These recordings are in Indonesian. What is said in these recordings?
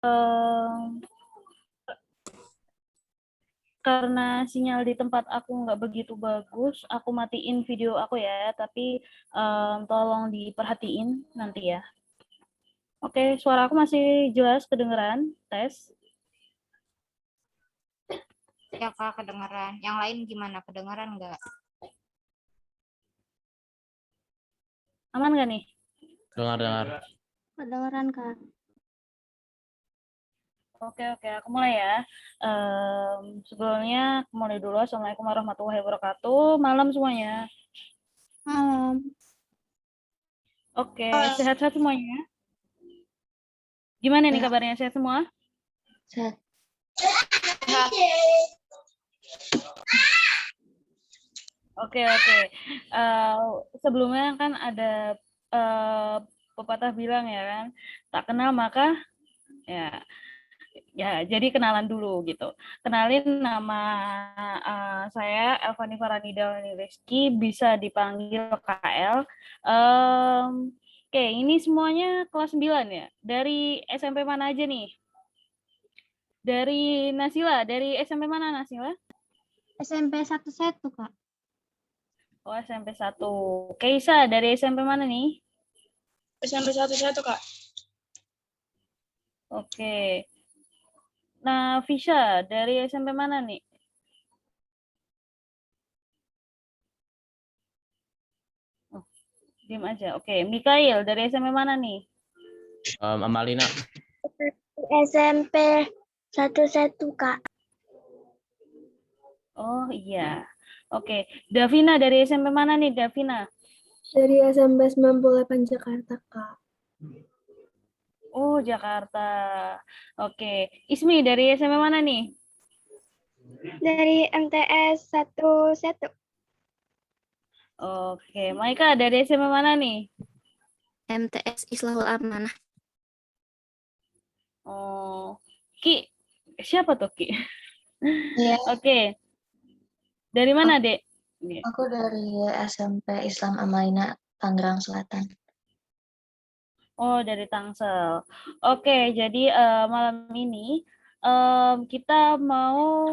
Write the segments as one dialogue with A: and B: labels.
A: Em, karena sinyal di tempat aku nggak begitu bagus, aku matiin video aku ya, tapi tolong diperhatiin nanti ya. Oke, suara aku masih jelas kedengeran, tes.
B: Ya Kak, kedengeran. Yang lain gimana? Kedengeran nggak?
A: Aman nggak nih?
C: Dengar.
D: Kedengeran, Kak.
A: Oke, aku mulai ya. Sebelumnya, aku mulai dulu. Assalamualaikum warahmatullahi wabarakatuh. Malam semuanya.
D: Malam.
A: Oke, sehat-sehat semuanya. Gimana nih kabarnya? Sehat semua?
D: Sehat.
A: Oke. Sebelumnya kan ada pepatah bilang ya kan, tak kenal maka ya jadi kenalan dulu gitu. Kenalin, nama saya Elvani Faranida Rizky, bisa dipanggil KL. Oke, ini semuanya kelas 9 ya. Dari SMP mana aja nih? Dari Nasila, dari SMP mana Nasila?
D: SMP 11, Kak.
A: Oh, SMP 1. Keisa, dari SMP mana nih?
E: SMP 11, Kak.
A: Oke. Nah, Fisha, dari SMP mana nih? Oh, diam aja. Oke, Mikael, dari SMP mana nih?
C: Amalina.
D: SMP 11, Kak.
A: Oh, iya. Oke, Davina, dari SMP mana nih, Davina?
D: Dari SMP 98 Jakarta, Kak.
A: Oh, Jakarta. Oke, Ismi, dari SMP mana nih?
D: Dari MTS 11.
A: Oke, Maika, dari SMP mana nih?
D: MTS Islahul Amanah.
A: Oh, Ki, siapa tuh Ki?
E: Iya.
A: Oke, dari mana, Dek?
E: Aku dari SMP Islam Amalina, Tangerang Selatan.
A: Oh, dari Tangsel. Oke, jadi malam ini kita mau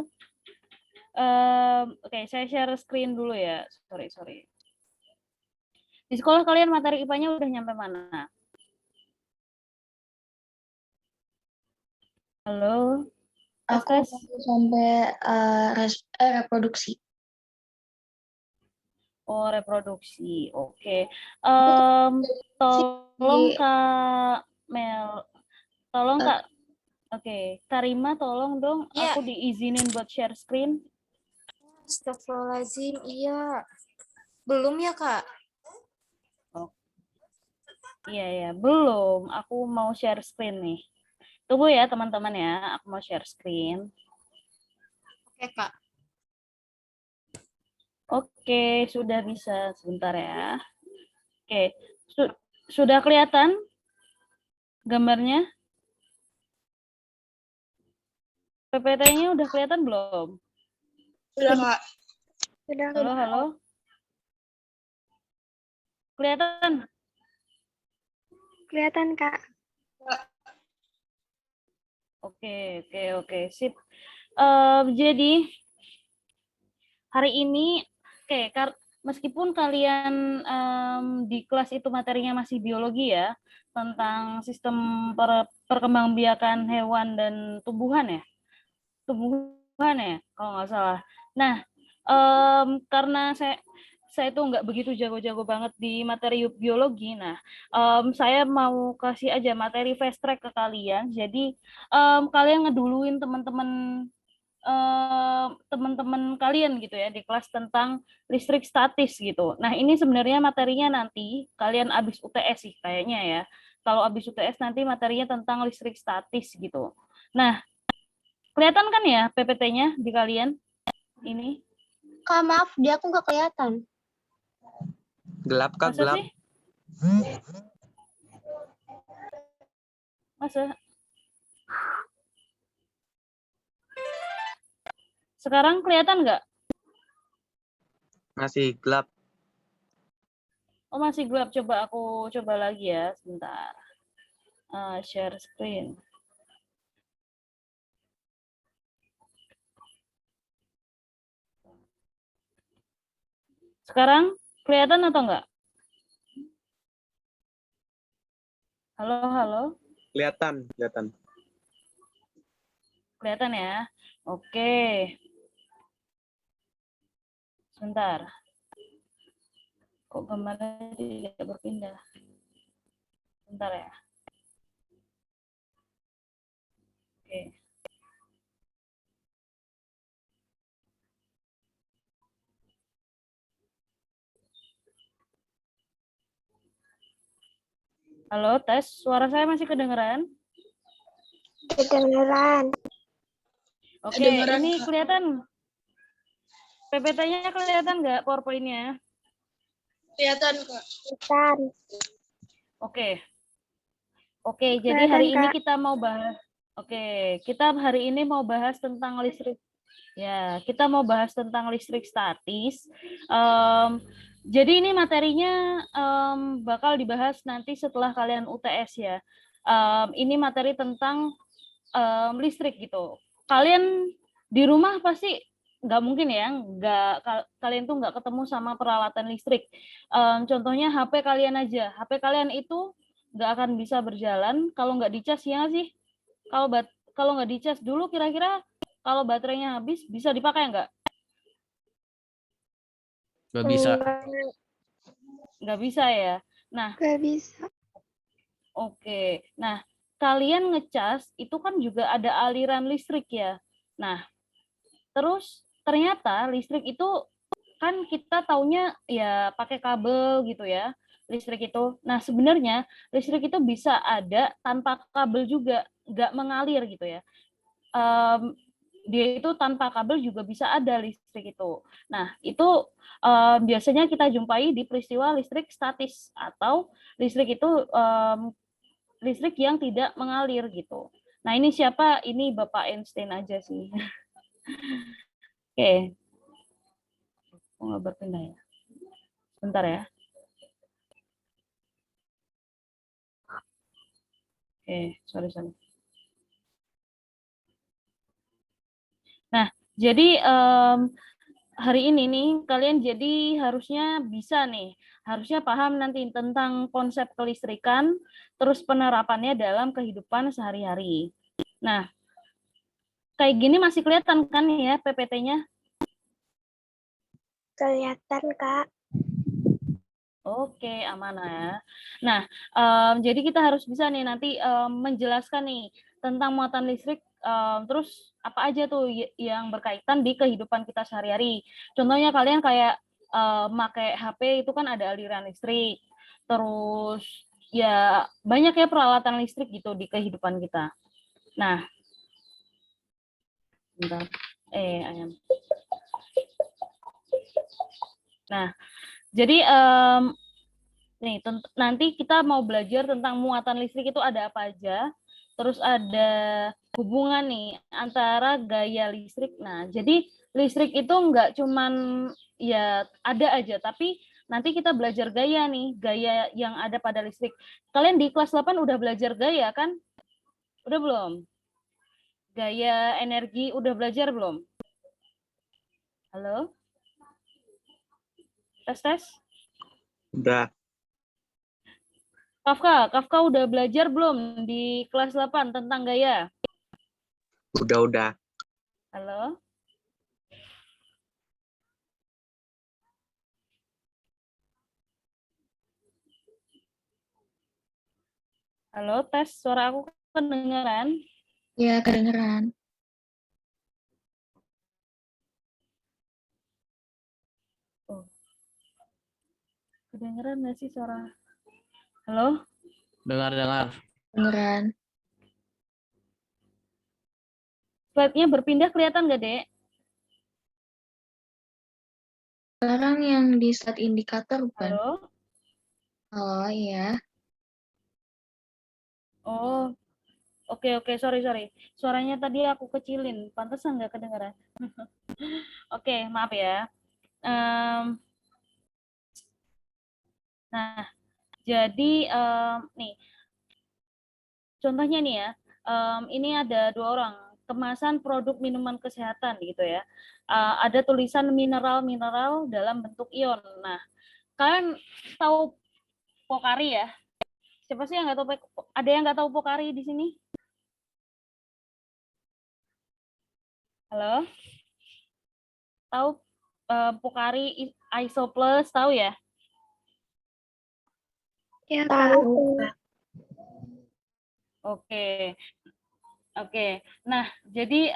A: oke, saya share screen dulu ya. Sorry. Di sekolah kalian materi IPA-nya udah nyampe mana? Halo?
E: Aku
A: Tes?
E: sampai reproduksi.
A: Oh, reproduksi. Oke.
E: Si
A: Tolong Kak Mel, tolong Kak. Oke, Karima tolong dong
B: Iya.
A: aku diizinin buat share screen.
B: Astagfirullahaladzim, iya. Belum ya Kak?
A: Iya, belum. Aku mau share screen nih. Tunggu ya teman-teman ya, aku mau share screen.
B: Oke Kak.
A: Oke, sudah bisa. Sebentar ya. Oke, sudah kelihatan gambarnya? PPT-nya udah kelihatan belum?
E: Sudah, Kak.
D: Sudah,
A: Halo? Kelihatan?
D: Kelihatan, Kak.
A: Oke, sip. Jadi hari ini, meskipun kalian di kelas itu materinya masih biologi ya, tentang sistem perkembangbiakan hewan dan tumbuhan ya, kalau nggak salah. Nah, karena saya tuh nggak begitu jago-jago banget di materi biologi. Nah, saya mau kasih aja materi fast track ke kalian. Jadi kalian ngeduluin teman-teman kalian gitu ya di kelas tentang listrik statis gitu. Nah, ini sebenarnya materinya nanti kalian abis UTS sih kayaknya ya. Kalau abis UTS nanti materinya tentang listrik statis gitu. Nah, kelihatan kan ya PPT-nya di kalian ini?
D: Kak, maaf, dia aku nggak kelihatan.
C: Gelap, Kak,
A: Masa
C: gelap.
A: sih? Masa? Sekarang kelihatan nggak?
C: Masih gelap.
A: Oh, masih gelap. Coba aku coba lagi ya, sebentar. Share screen. Sekarang kelihatan atau enggak? Halo, halo.
F: Kelihatan, kelihatan.
A: Kelihatan ya? Oke. Sebentar. Kok gambarnya tidak berpindah? Sebentar ya. Oke. Halo, tes. Suara saya masih kedengeran?
D: Kedengeran.
A: Oke,
G: Kedengeran,
A: ini
G: Kak.
A: kelihatan. PPT-nya kelihatan nggak PowerPoint-nya?
G: Kelihatan, Kak.
D: Kelihatan.
A: Oke. Oke, jadi hari
D: Kelihatan,
A: ini
D: Kak.
A: kita mau bahas. Oke, kita hari ini mau bahas tentang listrik. Ya, kita mau bahas tentang listrik statis. Jadi ini materinya bakal dibahas nanti setelah kalian UTS ya. Ini materi tentang listrik gitu. Kalian di rumah pasti nggak mungkin ya, kalian tuh nggak ketemu sama peralatan listrik. Contohnya HP kalian aja. HP kalian itu nggak akan bisa berjalan kalau nggak dicas, ya nggak sih? Kalau nggak dicas dulu, kira-kira kalau baterainya habis bisa dipakai nggak?
C: Nggak bisa.
A: Nggak bisa ya. Nah,
D: Nggak bisa.
A: oke. Nah, kalian ngecas itu kan juga ada aliran listrik ya. Nah, terus ternyata listrik itu kan kita taunya ya pakai kabel gitu ya, listrik itu. Nah, sebenarnya listrik itu bisa ada tanpa kabel juga, nggak mengalir gitu ya. Dia itu tanpa kabel juga bisa ada listrik itu. Nah, itu biasanya kita jumpai di peristiwa listrik statis atau listrik itu listrik yang tidak mengalir gitu. Nah, ini siapa? Ini Bapak Einstein aja sih. Oke. Oh, nggak berpindah ya. Bentar ya. Oke, sorry. Nah, jadi hari ini nih kalian jadi harusnya bisa nih, harusnya paham nanti tentang konsep kelistrikan, terus penerapannya dalam kehidupan sehari-hari. Nah, kayak gini masih kelihatan kan ya PPT-nya?
D: Kelihatan, Kak.
A: Oke, aman ya. Nah, jadi kita harus bisa nih nanti menjelaskan nih tentang muatan listrik, terus apa aja tuh yang berkaitan di kehidupan kita sehari-hari. Contohnya kalian kayak pakai HP itu kan ada aliran listrik, terus ya banyak ya peralatan listrik gitu di kehidupan kita. Nah, bentar. Ayam. Nah, jadi nih, nanti kita mau belajar tentang muatan listrik itu ada apa aja. Terus ada hubungan nih antara gaya listrik. Nah, jadi listrik itu nggak cuman ya ada aja, tapi nanti kita belajar gaya nih, gaya yang ada pada listrik. Kalian di kelas 8 udah belajar gaya kan? Udah belum? Gaya energi udah belajar belum? Halo? Tes?
F: Udah.
A: Kafka udah belajar belum di kelas 8 tentang gaya?
F: Udah.
A: Halo? Halo, tes suara aku kedengaran?
E: Ya, kedengeran.
A: Oh. Kedengeran nggak sih suara? Halo?
C: Dengar.
E: Kedengeran.
A: Slide-nya berpindah kelihatan nggak, Dek?
E: Sekarang yang di slide indikator bukan?
A: Halo?
E: Oh iya.
A: Oh, oke, sorry. Suaranya tadi aku kecilin, pantesan nggak kedengeran. Oke, maaf ya. Nah, jadi nih, contohnya nih ya, ini ada 2 orang. kemasan produk minuman kesehatan gitu ya. Ada tulisan mineral-mineral dalam bentuk ion. Nah, kalian tahu Pocari ya? Siapa sih yang nggak tahu? Ada yang nggak tahu Pocari di sini? Halo? Tahu Pocari Isoplus, tahu ya?
G: Ya,
D: Tahu, Kak.
A: Oke. Oke. Nah, jadi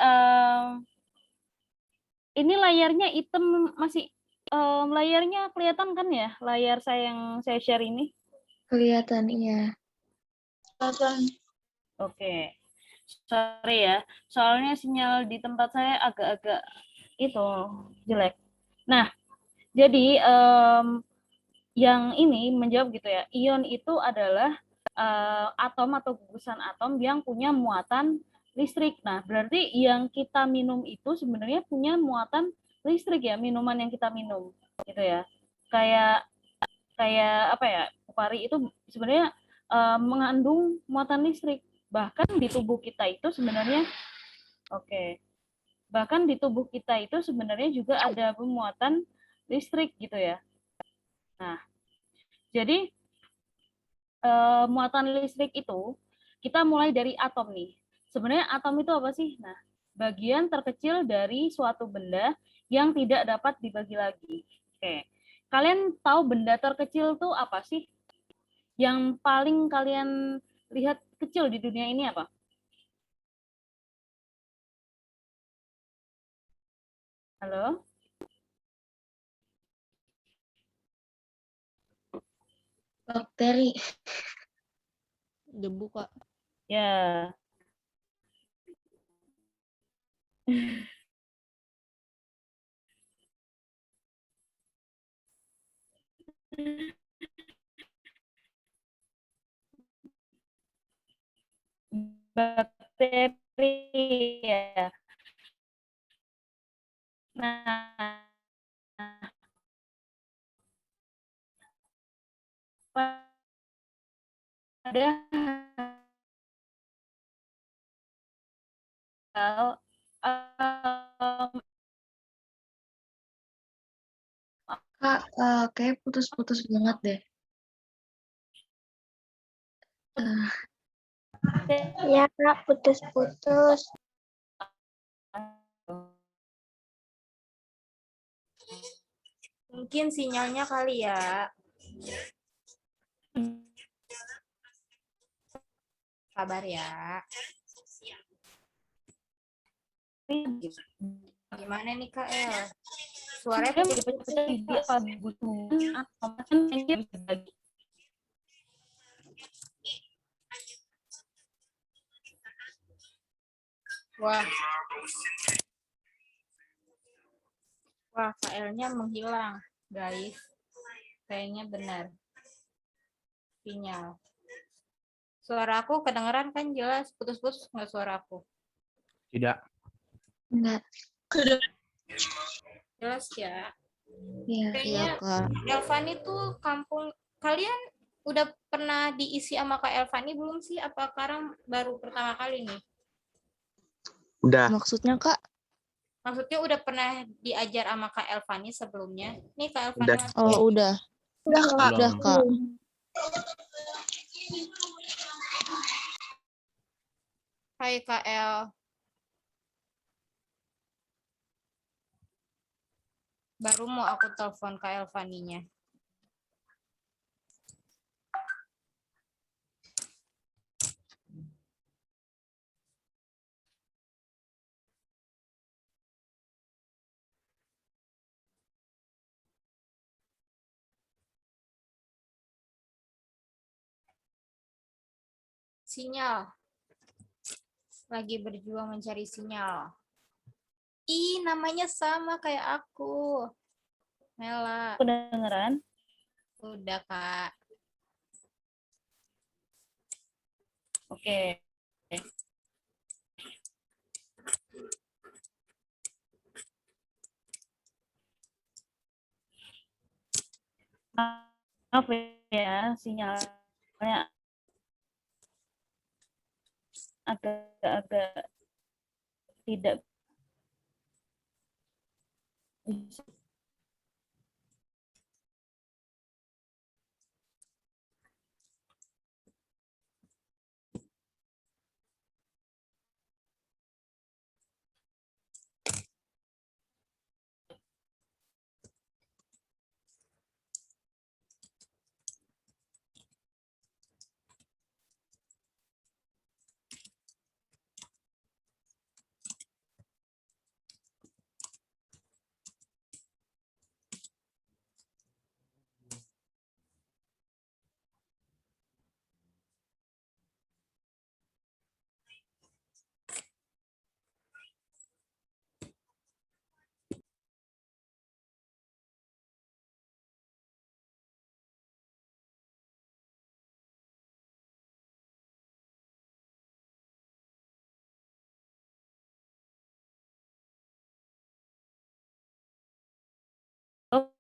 A: ini layarnya hitam masih layarnya kelihatan kan ya? Layar saya yang saya share ini.
E: Kelihatan, iya.
A: Oke. Sorry ya. Soalnya sinyal di tempat saya agak-agak itu jelek. Nah, jadi yang ini menjawab gitu ya. Ion itu adalah atom atau gugusan atom yang punya muatan listrik. Nah, berarti yang kita minum itu sebenarnya punya muatan listrik ya, minuman yang kita minum gitu ya. Kayak kayak apa ya? Pari itu sebenarnya mengandung muatan listrik. Bahkan di tubuh kita itu sebenarnya bahkan di tubuh kita itu sebenarnya juga ada muatan listrik gitu ya. Nah, jadi muatan listrik itu kita mulai dari atom nih. Sebenarnya atom itu apa sih? Nah, bagian terkecil dari suatu benda yang tidak dapat dibagi lagi. Oke. Kalian tahu benda terkecil itu apa sih? Yang paling kalian lihat kecil di dunia ini apa? Halo?
E: Bakteri.
C: Debu, Kak.
A: Ya. Bakteri ya. Nah, padahal
E: Kak, kayak putus-putus banget deh.
D: Ya, Kak, putus-putus.
B: Mungkin sinyalnya kali ya. Sabar ya. Gimana nih Kak El? Suaranya
A: dia
B: putus-putus
A: dipecah
B: nih,
A: jadi
B: Kak.
A: apa butuh atom kan dia bisa bagi.
B: Wah. Wah, KL-nya menghilang, guys. Kayaknya benar. Sinyal. Suara aku kedengeran kan jelas? Putus-putus nggak suara aku?
C: Tidak.
E: Enggak.
B: Jelas ya.
E: Iya.
B: Kayaknya Elvani tuh kampung kalian udah pernah diisi sama Kak Elvani belum sih? Apa sekarang baru pertama kali nih?
F: Udah.
H: Maksudnya, Kak?
B: Maksudnya udah pernah diajar sama Kak Elvani sebelumnya? Nih Kak Elvani.
F: Udah.
H: Oh, udah.
D: Udah, Kak.
H: Udah, Kak.
B: Hai Kak El. Baru mau aku telepon Kak Elvaninya. Sinyal. Lagi berjuang mencari sinyal. Ih, namanya sama kayak aku. Mela.
A: Kedengeran?
B: Udah, Kak.
A: Oke. Maaf ya, sinyalnya agak-agak tidak bisa. Oh,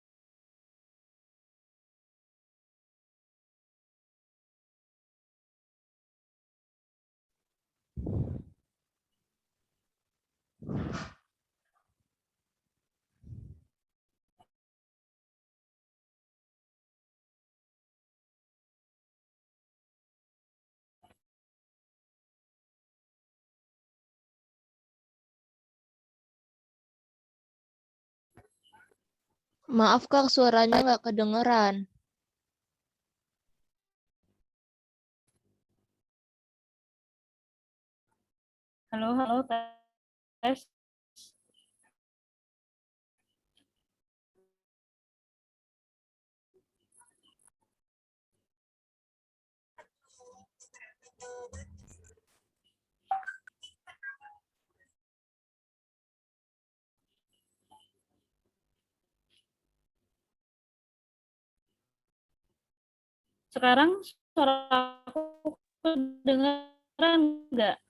H: Maaf Kak, suaranya nggak kedengeran.
A: halo, halo, tes. Sekarang suara aku kedengeran nggak?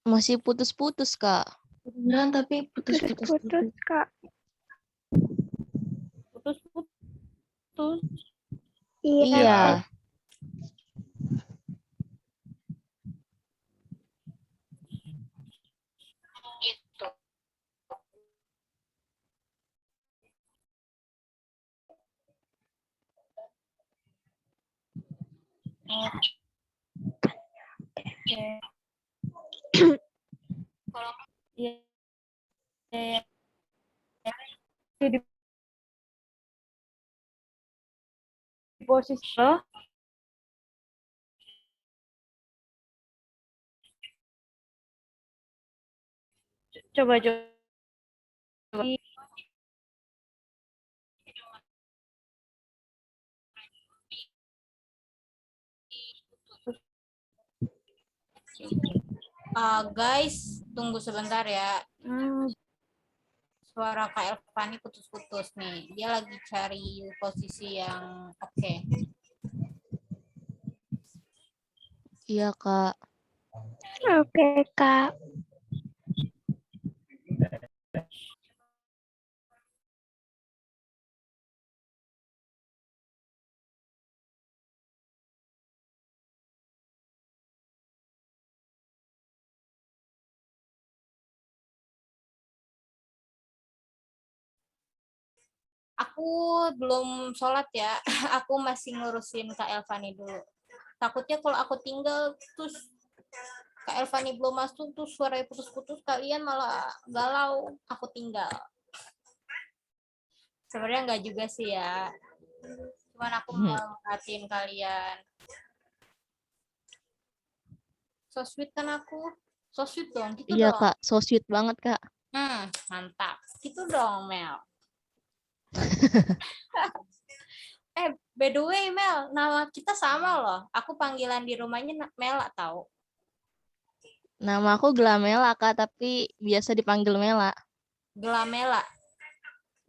H: Masih putus-putus Kak.
E: Kedengeran tapi putus-putus.
D: Putus, Kak.
A: Putus-putus.
D: Iya.
H: Iya.
A: Oke. Iya. Iya. Di posisi lo. Coba coba.
B: Guys, tunggu sebentar ya.
A: Hmm,
B: Suara Kak Elvani putus-putus nih. Dia lagi cari posisi yang oke.
H: Iya Kak.
D: Oke, Kak.
B: Aku belum sholat ya. Aku masih ngurusin Kak Elvani dulu. Takutnya kalau aku tinggal terus Kak Elvani belum masuk tuh suaranya putus-putus, kalian malah galau, aku tinggal. Sebenarnya enggak juga sih ya. Cuman aku mau merhatiin kalian. So sweet kan aku? So sweet dong, gitu
H: Iya
B: dong.
H: Kak, so sweet banget Kak.
B: Mantap. Gitu dong, Mel. By the way, Mel, nama kita sama loh. Aku panggilan di rumahnya Mela tahu.
H: Nama aku Glamela Kak, tapi biasa dipanggil Mela.
B: Glamela.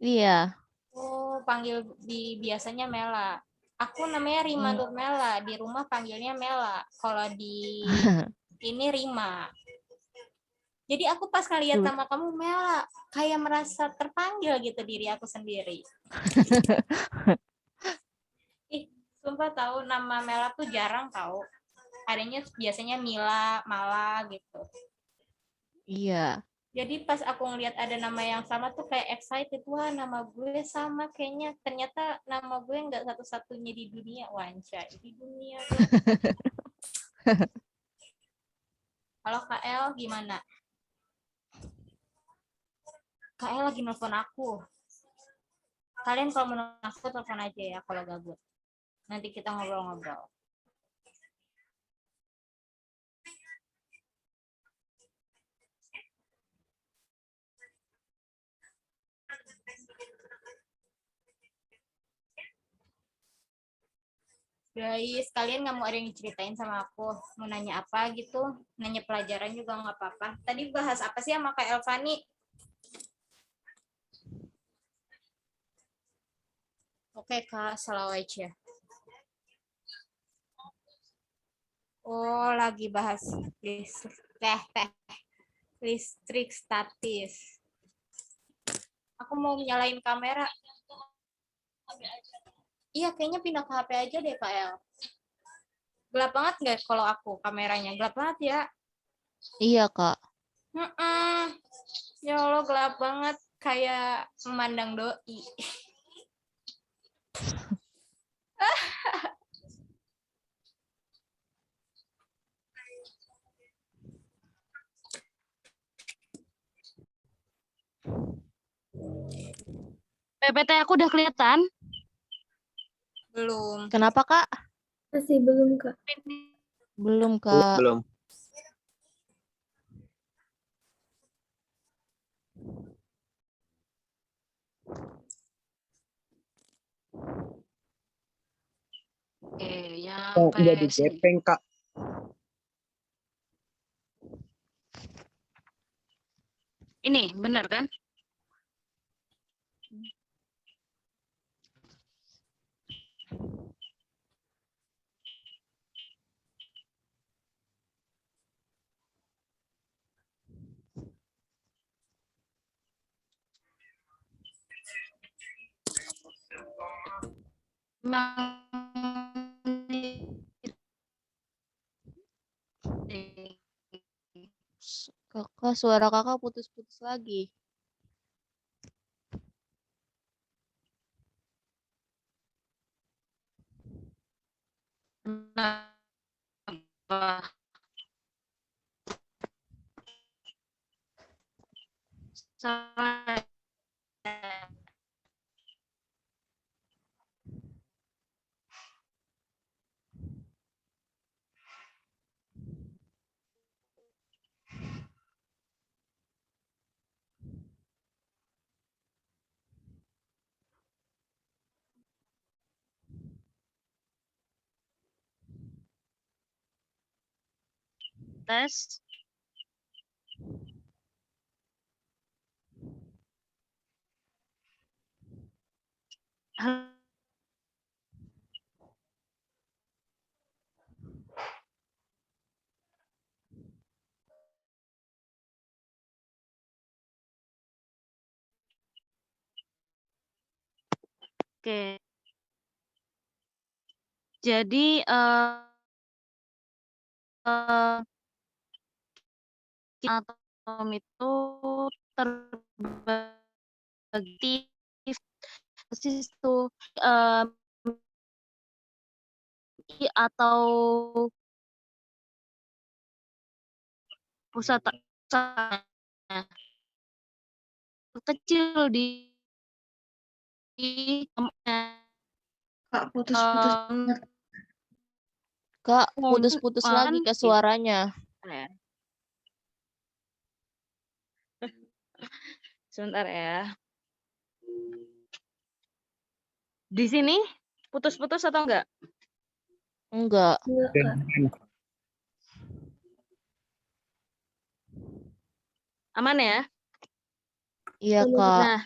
H: Iya.
B: Oh, panggil biasanya Mela. Aku namanya Rima Nurmela, di rumah panggilnya Mela. Kalau di ini Rima. Jadi aku pas ngeliat sama kamu Mela, kayak merasa terpanggil gitu diri aku sendiri. Sumpah tahu nama Mela tuh jarang tahu. Adanya biasanya Mila, Mala gitu.
H: Iya.
B: Jadi pas aku ngeliat ada nama yang sama tuh kayak excited, wah nama gue sama kayaknya. Ternyata nama gue nggak satu-satunya di dunia, wanca di dunia. Halo Kak El, gimana? Kak El lagi nelfon aku. Kalian kalau mau nelfon aku telepon aja ya kalau gabut. Nanti kita ngobrol-ngobrol. Guys, kalian nggak mau ada yang diceritain sama aku? Mau nanya apa gitu? Nanya pelajaran juga nggak apa-apa. Tadi bahas apa sih sama Kak Elvani? Oke, Kak, Salawaicia. Oh, lagi bahas listrik statis. Aku mau nyalain kamera. Iya, kayaknya pindah ke HP aja deh, Kak El. Gelap banget nggak kalau aku kameranya? Gelap banget ya?
H: Iya, Kak.
B: Ya Allah, gelap banget. Kayak memandang doi.
A: PPT aku udah kelihatan?
B: Belum.
H: Kenapa, Kak?
D: Masih belum, Kak.
H: Belum, Kak.
F: Belum.
A: Oke,
F: Oh,
A: nyampe
F: jadi
A: sini.
F: gepeng, Kak.
A: Ini benar kan?
H: Kakak, suara kakak putus-putus lagi.
A: Salah. Tes. Oke. Jadi atom itu terbagi itu atau pusat kecil di
E: Kak, putus-putus
A: em,
E: banget.
H: Kak, putus-putus lagi ke suaranya.
A: Sebentar ya. Di sini putus-putus atau enggak?
H: Enggak.
D: Enggak, Kak.
A: Aman ya?
H: Iya, Kak.
A: Nah,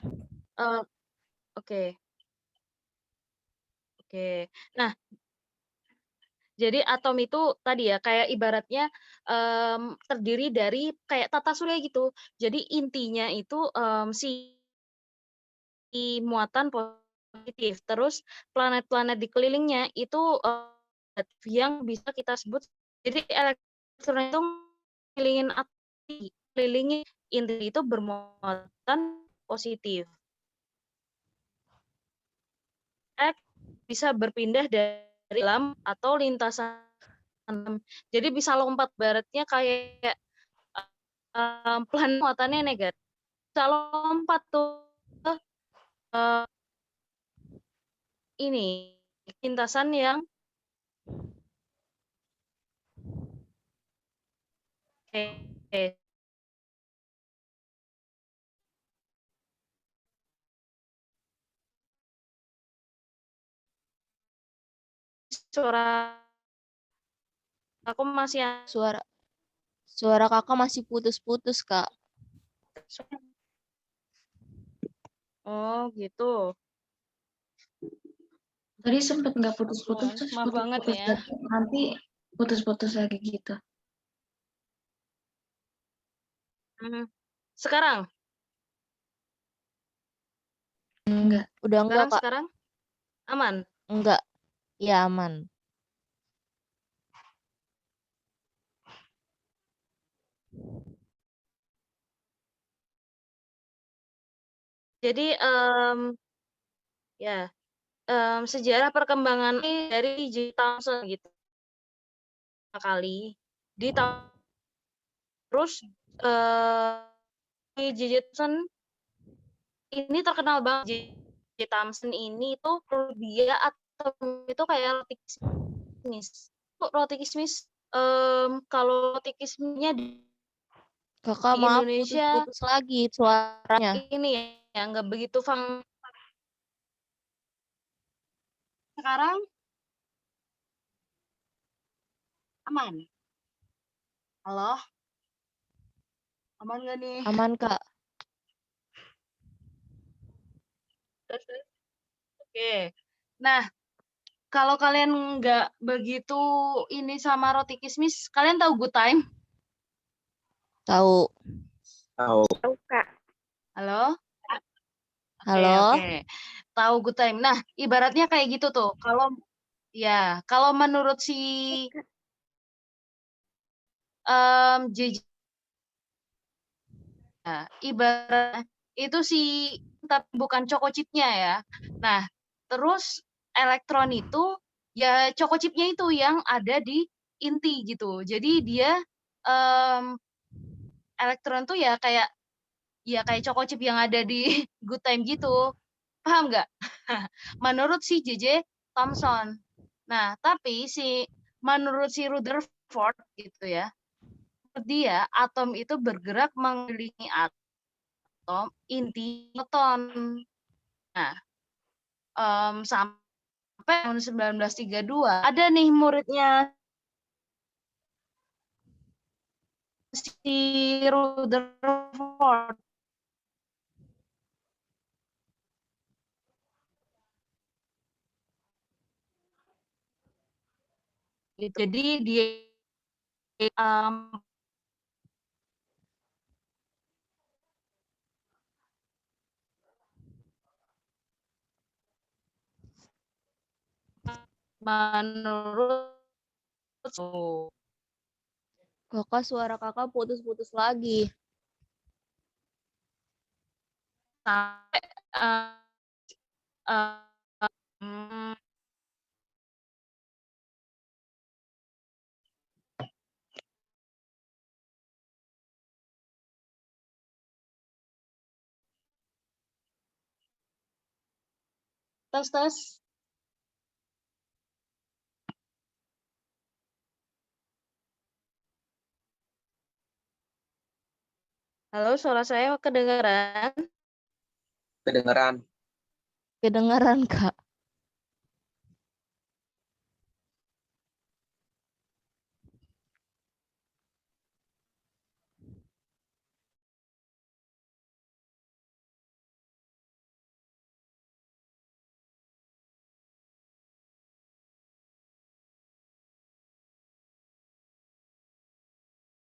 A: oke. Nah, jadi atom itu tadi ya kayak ibaratnya terdiri dari kayak tata surya gitu. Jadi intinya itu si muatan positif. Terus planet-planet di kelilingnya itu yang bisa kita sebut. Jadi elektron itu ngelilingin api.
I: mengelilingi inti itu bermuatan positif. X bisa berpindah dari dalam atau lintasan. Jadi bisa lompat baratnya kayak pelan muatannya negatif. Bisa lompat tuh eh, ini lintasan yang eh, suara aku masih
H: Suara kakak masih putus-putus, Kak.
I: oh gitu.
E: Tadi sempet nggak putus-putus,
I: Wah,
E: terus
I: maaf banget
E: putus-putus
I: ya.
E: lagi. Nanti putus-putus lagi gitu.
I: Sekarang,
E: Enggak.
H: Udah enggak, Kak?
I: sekarang aman.
H: Enggak. Ya, aman.
I: Jadi ya sejarah perkembangan ini dari J. Thomson gitu kali di tahun terus J. Thomson ini terkenal banget. J. Thomson ini tuh dia atom itu kayak roti kismis. Roti kismis kalau roti kismisnya di
H: Kakak,
I: di
H: maaf,
I: Indonesia
H: putus-putus lagi suaranya.
I: ini ya nggak begitu sekarang aman. Halo, aman nggak nih?
H: Aman, Kak.
I: Oke. Nah, kalau kalian nggak begitu ini sama roti kismis, kalian tahu Good Time?
H: Tahu.
F: Tahu.
I: Halo?
H: Halo?
I: Oke. Tahu Good Time. Nah, ibaratnya kayak gitu tuh. Kalau menurut si JJ, ibarat itu tapi bukan choco chipnya ya. Nah, terus elektron itu ya choco chipnya itu yang ada di inti gitu. Jadi dia elektron tuh ya kayak choco chip yang ada di Good Time gitu. Paham nggak? Menurut si JJ Thomson. Nah, tapi menurut si Rutherford gitu ya, dia atom itu bergerak mengelilingi atom inti proton. Nah, sampai tahun 1932 ada nih muridnya si Rutherford. Jadi dia menurut
H: Kakak, suara kakak putus-putus lagi.
I: sampai hmm, tes. Halo, suara saya kedengaran?
F: Kedengeran.
H: Kedengaran, Kak.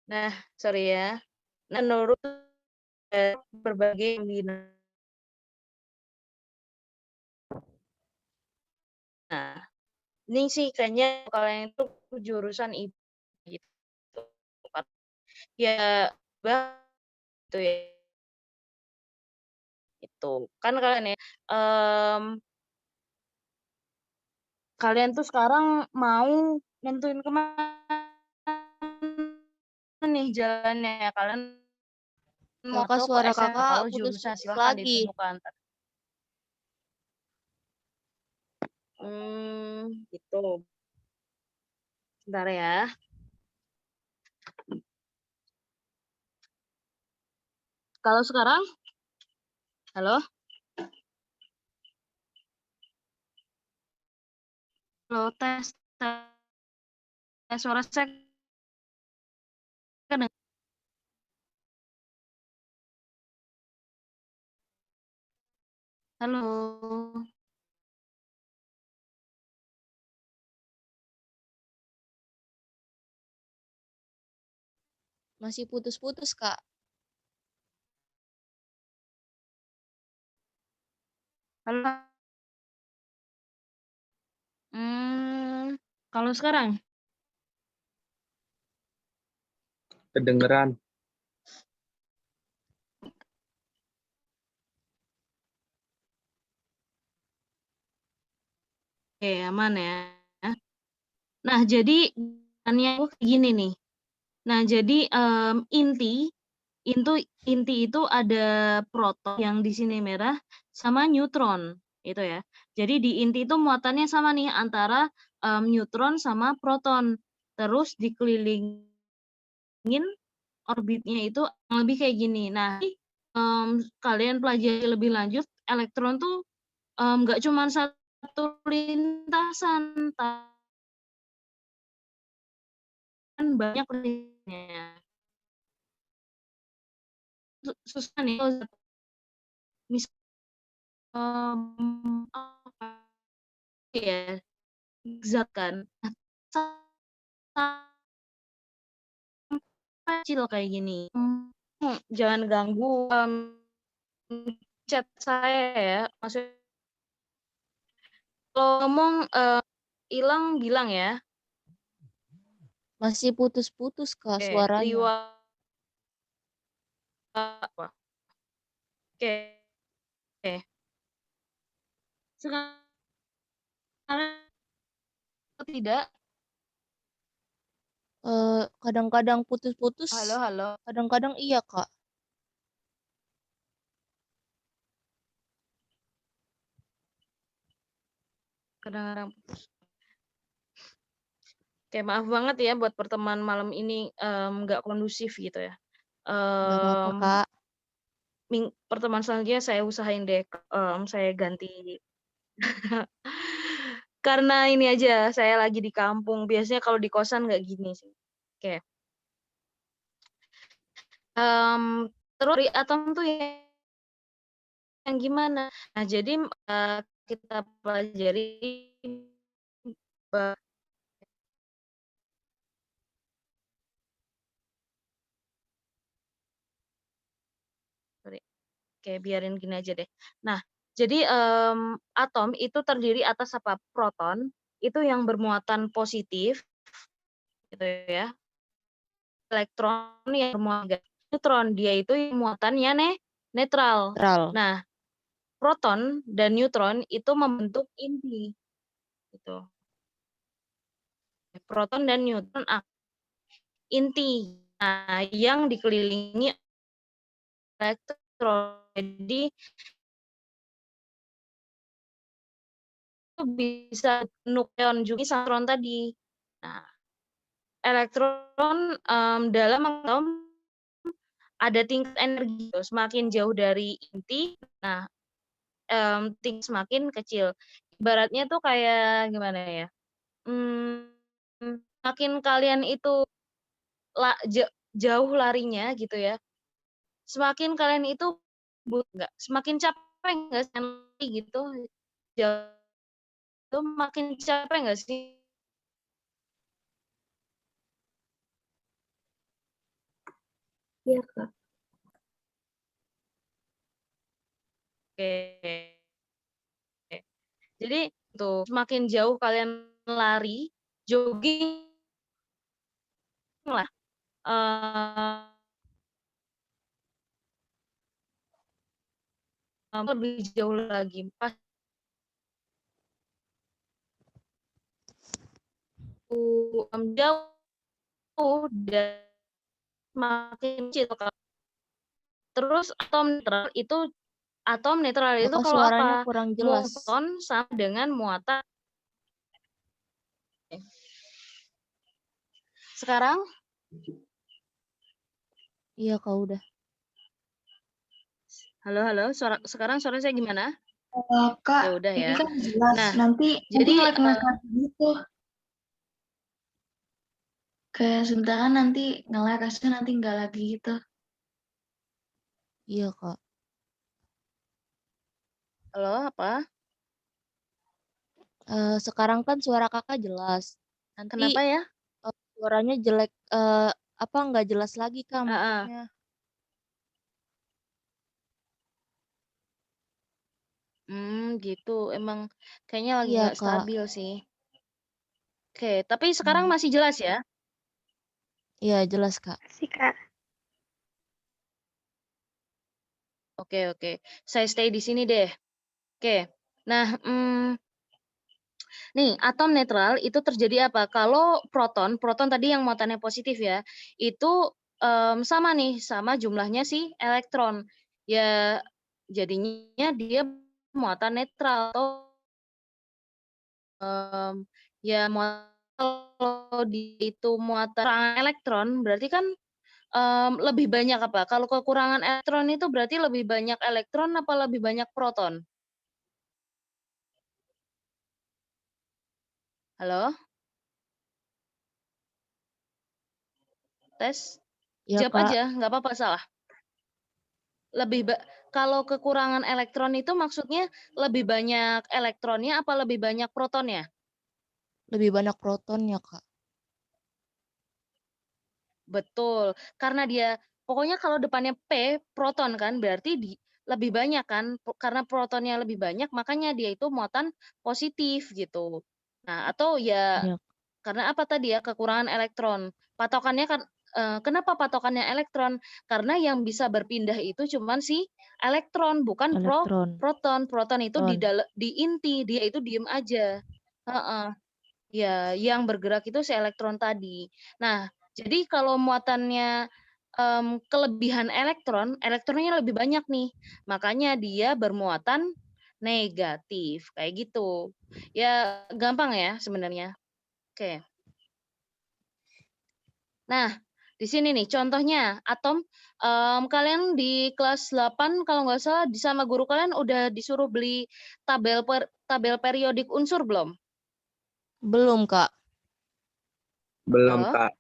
I: Nah, sorry ya. Menurut berbagai pembina. Nah, ini sih kayaknya kalian itu jurusan IPA gitu. Ya, gitu ya. Itu kan kalian ya, kalian tuh sekarang mau nentuin kemana nih jalannya, kalian mau
H: Kakak
I: masuk ke
H: suara
I: SMA
H: kakak
I: kalau jurusan
H: putus-putus
I: silahkan
H: lagi.
I: ditentukan. Gitu. Bentar ya. Kalau sekarang, halo, halo, tes, suara saya kan halo.
H: Masih putus-putus, Kak.
I: Halo. Kalau sekarang?
F: Kedengeran.
I: Oke, aman ya. Nah, jadi aku gini nih. Nah, jadi inti itu ada proton yang di sini merah sama neutron itu ya. Jadi di inti itu muatannya sama nih antara neutron sama proton. Terus dikelilingin orbitnya itu lebih kayak gini. Nah, kalian pelajari lebih lanjut, elektron tuh nggak cuma satu lintasan, kan banyak lintasannya. Susah nih misal ya zat kan kecil kayak gini. Jangan ganggu chat saya ya. Maksudnya kalau ngomong hilang bilang ya.
H: Masih putus-putus, Kak, suaranya.
I: Oke. Sekarang tidak.
H: Kadang-kadang putus-putus.
I: Halo.
H: Kadang-kadang iya, Kak.
I: Kadang-kadang putus. Oke, maaf banget ya buat pertemuan malam ini nggak kondusif gitu ya.
H: Nggak apa-apa, Kak.
I: Pertemuan selanjutnya saya usahain deh saya ganti. Karena ini aja saya lagi di kampung. Biasanya kalau di kosan nggak gini sih. Oke. Terus atom tuh yang gimana? Nah, jadi kita pelajari Oke, biarin gini aja deh. Nah, jadi atom itu terdiri atas apa? Proton itu yang bermuatan positif, gitu ya. Elektron yang bermuatan neutron, dia itu yang muatannya netral. Nah, proton dan neutron itu membentuk inti, gitu. Proton dan neutron inti, nah yang dikelilingi elektron. Jadi bisa nukleon juga neutron tadi. Nah, elektron dalam atom ada tingkat energi. Semakin jauh dari inti, nah tingkat semakin kecil. Ibaratnya tuh kayak gimana ya? Makin kalian itu jauh larinya gitu ya, semakin kalian itu semakin capek nggak sih gitu, jauh makin capek nggak sih?
D: Iya, Kak.
I: Oke. Jadi tuh semakin jauh kalian lari, jogging lah. lebih jauh lagi. Pas jauh dan makin kecil, Kak. Terus atom netral itu
H: Kakak
I: kalau
H: suaranya
I: apa?
H: kurang jelas.
I: Muon sama dengan muatan. Sekarang
H: Iya Kak udah.
I: halo, sekarang suara saya gimana?
E: Kak,
I: Ya udah
E: ini
I: ya.
E: kan jelas.
I: Nah,
E: Nanti
I: jadi
E: ngelek-ngelek gitu. Kayak sebentar nanti ngelek, asli nanti nggak lagi gitu.
H: Iya Kak.
I: halo apa?
H: Sekarang kan suara Kakak jelas. Nanti
I: Kenapa ya?
H: suaranya jelek, apa nggak jelas lagi Kak
I: Heeh.
H: maksudnya.
I: Gitu. Emang kayaknya lagi
H: Iya
I: nggak
H: Kak.
I: stabil sih. Oke, tapi sekarang masih jelas ya?
H: Iya jelas Kak.
D: Sih, Kak.
I: Oke. Saya stay di sini deh. Oke. Nah, nih atom netral itu terjadi apa? Kalau proton tadi yang muatannya positif ya, itu sama nih, sama jumlahnya si elektron. Ya, jadinya dia muatan netral atau ya kalau itu muatan elektron berarti kan lebih banyak apa? Kalau kekurangan elektron itu berarti lebih banyak elektron apa lebih banyak proton? Halo? Tes?
H: Iya
I: Jawab
H: Kak.
I: aja, nggak apa-apa salah. Kalau kekurangan elektron itu maksudnya lebih banyak elektronnya apa lebih banyak protonnya?
H: Lebih banyak protonnya Kak.
I: Betul, karena dia pokoknya kalau depannya P proton kan berarti lebih banyak kan, karena protonnya lebih banyak makanya dia itu muatan positif gitu. Nah, atau ya
H: Iya.
I: karena apa tadi ya kekurangan elektron. Patokannya kan kenapa patokannya elektron? Karena yang bisa berpindah itu cuman si elektron bukan
H: Elektron.
I: proton. Proton itu
H: Proton.
I: di inti, dia itu diem aja. Heeh. Ya, yang bergerak itu si elektron tadi. Nah, jadi kalau muatannya kelebihan elektronnya lebih banyak nih. Makanya dia bermuatan negatif, kayak gitu. Ya, gampang ya sebenarnya. Oke. Nah, di sini nih contohnya atom. Kalian di kelas 8 kalau nggak salah sama guru kalian udah disuruh beli tabel periodik unsur belum?
H: Belum Kak.
F: Belum,
I: Halo?
F: Kak.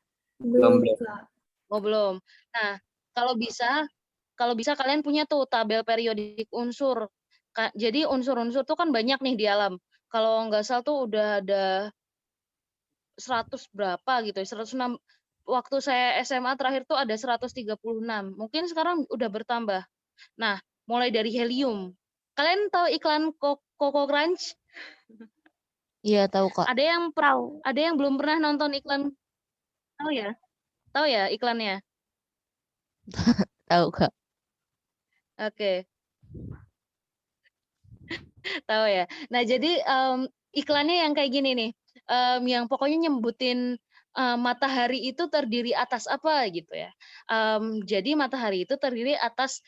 D: Belum,
F: Belum.
D: Kak.
I: Oh, belum. Nah, kalau bisa kalian punya tuh tabel periodik unsur. Jadi unsur-unsur tuh kan banyak nih di alam. Kalau nggak salah tuh udah ada 100 berapa gitu, 106. Waktu saya SMA terakhir tuh ada 136. Mungkin sekarang udah bertambah. Nah, mulai dari helium. Kalian tahu iklan Coco Crunch?
H: Iya tahu Kak.
I: Ada yang belum pernah nonton iklan? Tahu ya? Tahu ya iklannya?
H: Tahu Kak.
I: Oke. Tahu ya. Nah, jadi iklannya yang kayak gini nih. Yang pokoknya nyebutin matahari itu terdiri atas apa gitu ya. Jadi matahari itu terdiri atas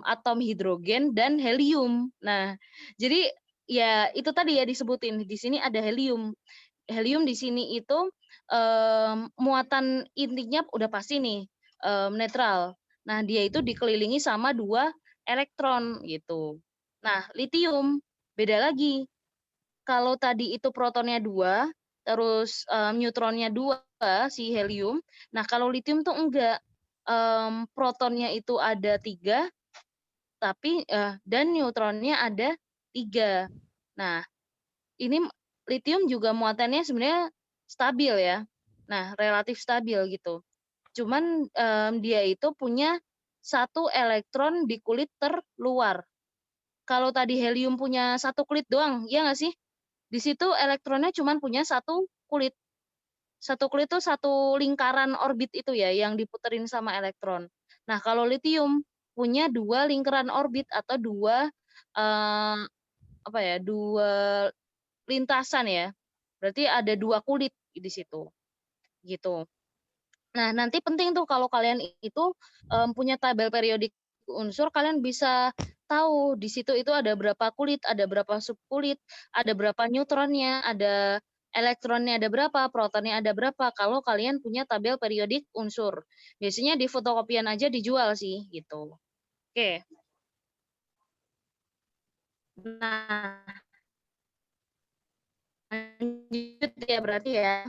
I: atom hidrogen dan helium. Nah, jadi ya itu tadi ya disebutin. Di sini ada helium. Helium di sini itu muatan intinya udah pasti nih netral. Nah, dia itu dikelilingi sama 2 elektron gitu. Nah, litium beda lagi. Kalau tadi itu protonnya 2, terus neutronnya 2 si helium. Nah, kalau litium tuh enggak. Protonnya itu ada 3, tapi dan neutronnya ada 3. Nah, ini litium juga muatannya sebenarnya stabil ya. Nah, relatif stabil gitu. Cuman dia itu punya 1 elektron di kulit terluar. Kalau tadi helium punya 1 kulit doang, ya nggak sih? Di situ elektronnya cuma punya 1 kulit. 1 kulit itu 1 lingkaran orbit itu ya yang diputerin sama elektron. Nah, kalau litium punya 2 lingkaran orbit atau 2 2 lintasan ya. Berarti ada 2 kulit di situ. Gitu. Nah, nanti penting tuh kalau kalian itu punya tabel periodik unsur, kalian bisa tahu di situ itu ada berapa kulit, ada berapa subkulit, ada berapa neutronnya, ada elektronnya ada berapa, protonnya ada berapa. Kalau kalian punya tabel periodik unsur, biasanya di fotokopian aja dijual sih gitu. Oke. Nah, lanjut ya berarti ya.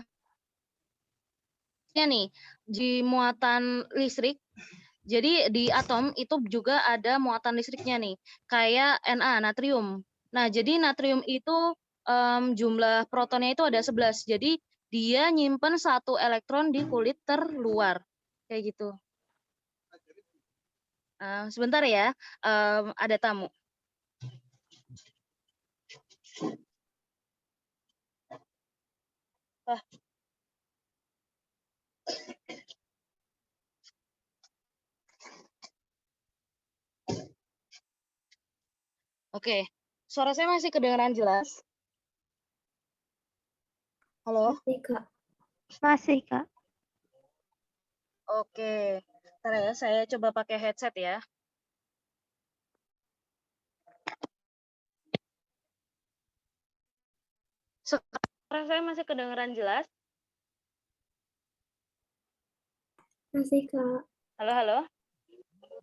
I: Ya nih, di muatan listrik. Jadi di atom itu juga ada muatan listriknya nih, kayak Na, natrium. Nah, jadi natrium itu jumlah protonnya itu ada 11. Jadi dia nyimpen 1 elektron di kulit terluar. Kayak gitu. Sebentar ya, ada tamu. Oke, suara saya masih kedengaran jelas? Halo?
D: Masih, Kak.
H: Masih, Kak.
I: Oke, ntar ya, saya coba pakai headset ya. Suara saya masih kedengaran jelas?
D: Masih, Kak.
A: Halo, halo.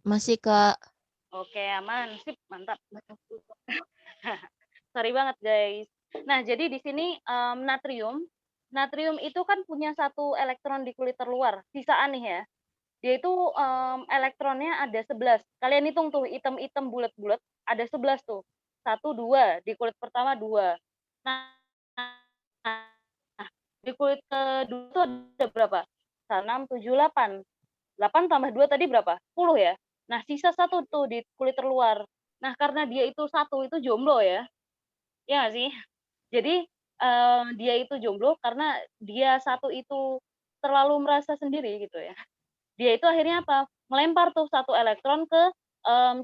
H: Masih, Kak.
A: Oke, aman. Sip, mantap. Sorry banget, guys. Nah, jadi di sini natrium itu kan punya 1 elektron di kulit terluar, sisaan nih ya. Dia itu elektronnya ada 11. Kalian hitung tuh, hitam-hitam bulat-bulat, ada 11 tuh. 1, 2, di kulit pertama 2. Nah, di kulit kedua itu ada berapa? 6, 7, 8. 8 tambah 2 tadi berapa? 10 ya. Nah, sisa 1 tuh di kulit terluar. Nah, karena dia itu 1 itu jomblo ya. Iya nggak sih? Jadi dia itu jomblo karena dia 1 itu terlalu merasa sendiri gitu ya. Dia itu akhirnya apa? Melempar tuh 1 elektron ke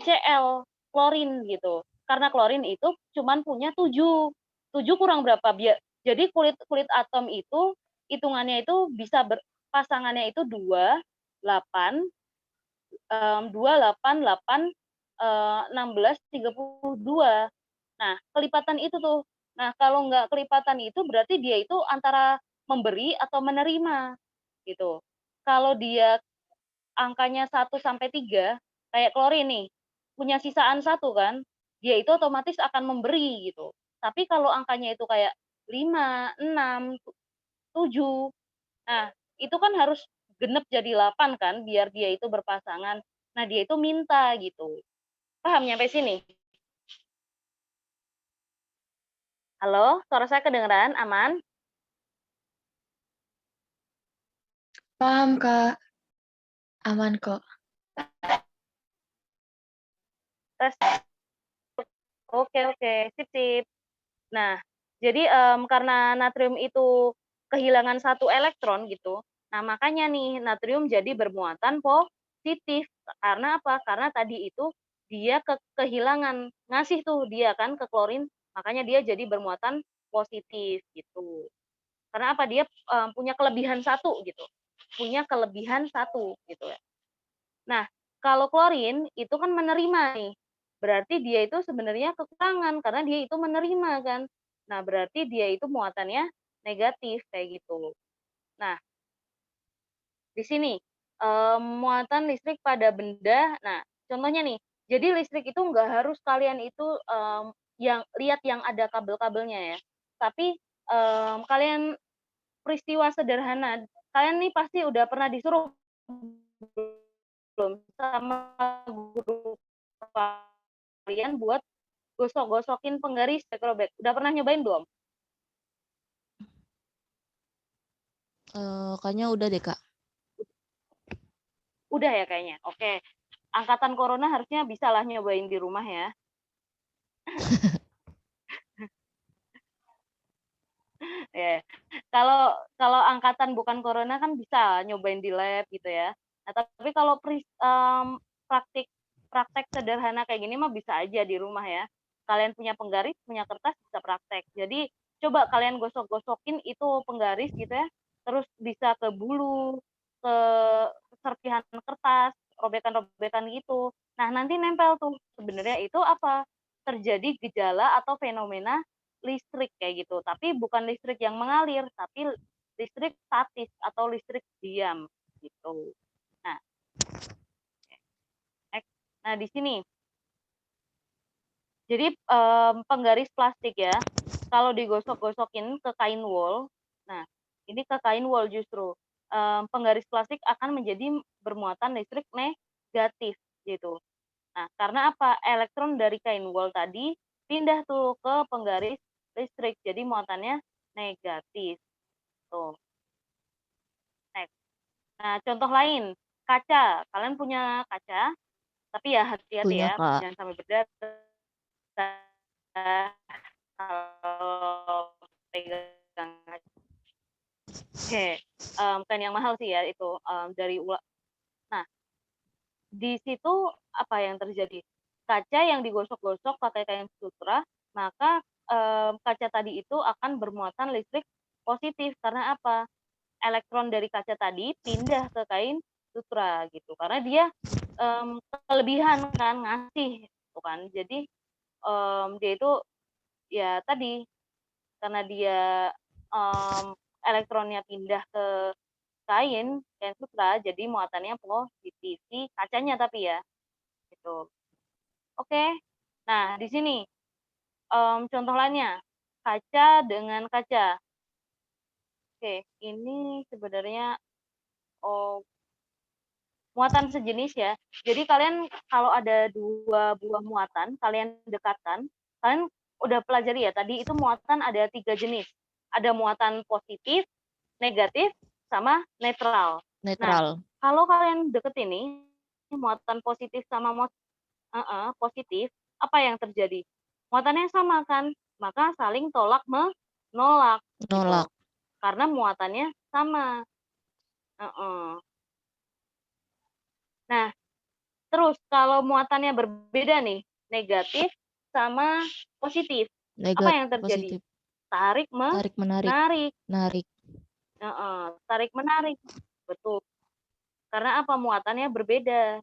A: Cl, klorin gitu. Karena klorin itu cuman punya 7. 7 kurang berapa? Jadi kulit atom itu hitungannya itu bisa pasangannya itu 2, 8, 8, 16, 32. Nah, kelipatan itu tuh. Nah, kalau nggak kelipatan itu berarti dia itu antara memberi atau menerima gitu. Kalau dia angkanya 1 sampai 3, kayak klorin nih, punya sisaan 1 kan, dia itu otomatis akan memberi gitu. Tapi kalau angkanya itu kayak 5, 6, 7, nah itu kan harus genep jadi 8 kan, biar dia itu berpasangan. Nah, dia itu minta gitu. Paham nyampe sini? Halo, suara saya kedengeran? Aman?
E: Paham, Kak. Aman kok.
A: Tes. Oke, sip, sip. Nah, jadi karena natrium itu kehilangan 1 elektron gitu, nah makanya nih natrium jadi bermuatan positif. Karena apa? Karena tadi itu dia kehilangan, ngasih tuh dia kan ke klorin, makanya dia jadi bermuatan positif gitu. Karena apa? Dia punya kelebihan 1 gitu. Punya kelebihan 1 gitu ya. Nah, kalau klorin itu kan menerima nih. Berarti dia itu sebenarnya kekurangan karena dia itu menerima kan. Nah, berarti dia itu muatannya negatif kayak gitu. Nah, di sini muatan listrik pada benda. Nah, contohnya nih. Jadi listrik itu nggak harus kalian itu yang lihat yang ada kabel-kabelnya ya. Tapi kalian peristiwa sederhana. Kalian nih pasti udah pernah disuruh belum sama guru kalian buat gosok-gosokin penggaris back. Udah pernah nyobain belum?
H: Kayaknya udah deh, Kak.
A: Udah ya kayaknya. Oke. Angkatan corona harusnya bisa lah nyobain di rumah ya. Ya. Kalau angkatan bukan corona kan bisa nyobain di lab gitu ya. Nah, tapi kalau praktik praktek sederhana kayak gini mah bisa aja di rumah ya. Kalian punya penggaris, punya kertas, bisa praktek. Jadi coba kalian gosok-gosokin itu penggaris gitu ya, terus bisa ke bulu, ke serpihan kertas, robekan-robekan gitu. Nah, nanti nempel tuh. Sebenarnya itu apa? Terjadi gejala atau fenomena listrik kayak gitu. Tapi bukan listrik yang mengalir, tapi listrik statis atau listrik diam gitu. Nah, nah di sini. Jadi penggaris plastik ya, kalau digosok-gosokin ke kain wol, nah ini ke kain wol justru penggaris plastik akan menjadi bermuatan listrik negatif gitu. Nah, karena apa? Elektron dari kain wol tadi pindah tuh ke penggaris listrik, jadi muatannya negatif. Tuh. Next. Nah, contoh lain, kaca. Kalian punya kaca, tapi ya hati-hati
H: Punya,
A: ya,
H: Kak.
A: jangan sampai berdarah. Kalau pegang kan yang mahal sih ya itu dari Nah, di situ apa yang terjadi? Kaca yang digosok-gosok pakai kain sutra, maka kaca tadi itu akan bermuatan listrik positif karena apa? Elektron dari kaca tadi pindah ke kain sutra gitu. Karena dia kelebihan kan ngasih gitu kan. Jadi dia itu ya tadi karena dia elektronnya pindah ke kain sutra, jadi muatannya positif si kacanya tapi ya gitu. Oke, nah di sini contoh lainnya kaca dengan kaca. Oke, ini sebenarnya muatan sejenis ya. Jadi kalian kalau ada dua buah muatan, kalian dekatkan, kalian udah pelajari ya tadi itu muatan ada 3 jenis. Ada muatan positif, negatif, sama netral.
H: Netral.
A: Nah, kalau kalian deket ini, muatan positif sama positif, apa yang terjadi? Muatannya sama kan? Maka saling tolak menolak.
H: Nolak.
A: Gitu. Karena muatannya sama. Nah, terus kalau muatannya berbeda nih, negatif sama positif, apa yang terjadi?
H: Positif.
A: Tarik
H: Tarik menarik.
A: menarik.
H: Narik.
A: Tarik menarik. Betul. Karena apa? Muatannya berbeda.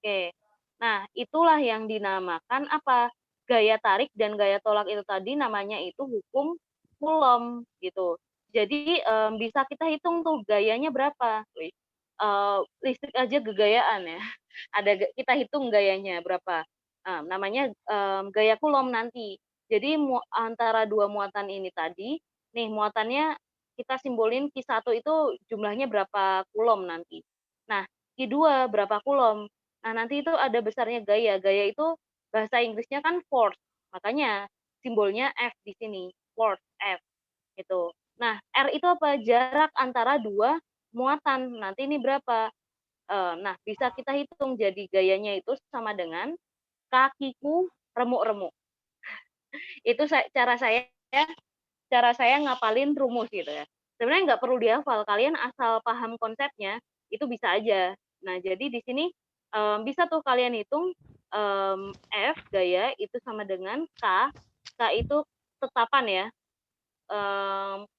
A: Oke. Nah, itulah yang dinamakan apa? Gaya tarik dan gaya tolak itu tadi namanya itu hukum Coulomb gitu. Jadi bisa kita hitung tuh gayanya berapa. Listrik aja gegayaan ya. Kita hitung gayanya berapa. Namanya gaya Coulomb nanti. Jadi antara dua muatan ini tadi, nih muatannya kita simbolin Q1 itu jumlahnya berapa Coulomb nanti. Nah, Q2 berapa Coulomb. Nah, nanti itu ada besarnya gaya. Gaya itu bahasa Inggrisnya kan force. Makanya simbolnya F di sini. Force, F. Gitu. Nah, R itu apa? Jarak antara dua muatan. Nanti ini berapa? Nah, bisa kita hitung. Jadi gayanya itu sama dengan kakiku remuk-remuk. Itu cara saya ngapalin rumus gitu ya. Sebenarnya nggak perlu dihafal. Kalian asal paham konsepnya, itu bisa aja. Nah, jadi di sini bisa tuh kalian hitung F gaya itu sama dengan K. K itu tetapan ya.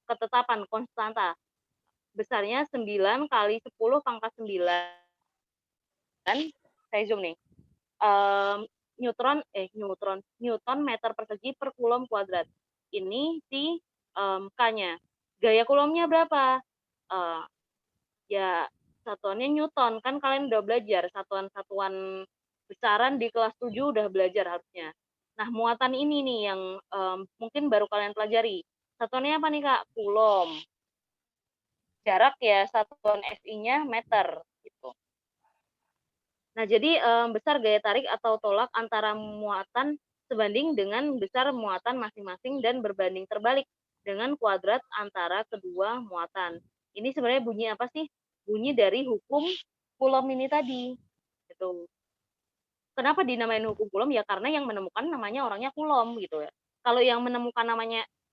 A: Ketetapan konstanta. Besarnya 9 kali 10 pangkat 9. Saya zoom nih. Newton meter persegi per Coulomb kuadrat. Ini si K-nya. Gaya Coulombnya berapa? Ya satuannya Newton, kan kalian udah belajar satuan-satuan besaran di kelas 7 udah belajar harusnya. Nah, muatan ini nih yang mungkin baru kalian pelajari. Satuannya apa nih, Kak? Coulomb. Jarak ya satuan SI-nya meter gitu. Nah, jadi besar gaya tarik atau tolak antara muatan sebanding dengan besar muatan masing-masing dan berbanding terbalik dengan kuadrat antara kedua muatan. Ini sebenarnya bunyi apa sih? Bunyi dari hukum Coulomb ini tadi. Gitu. Kenapa dinamain hukum Coulomb? Ya karena yang menemukan namanya orangnya Coulomb gitu ya. Kalau yang menemukan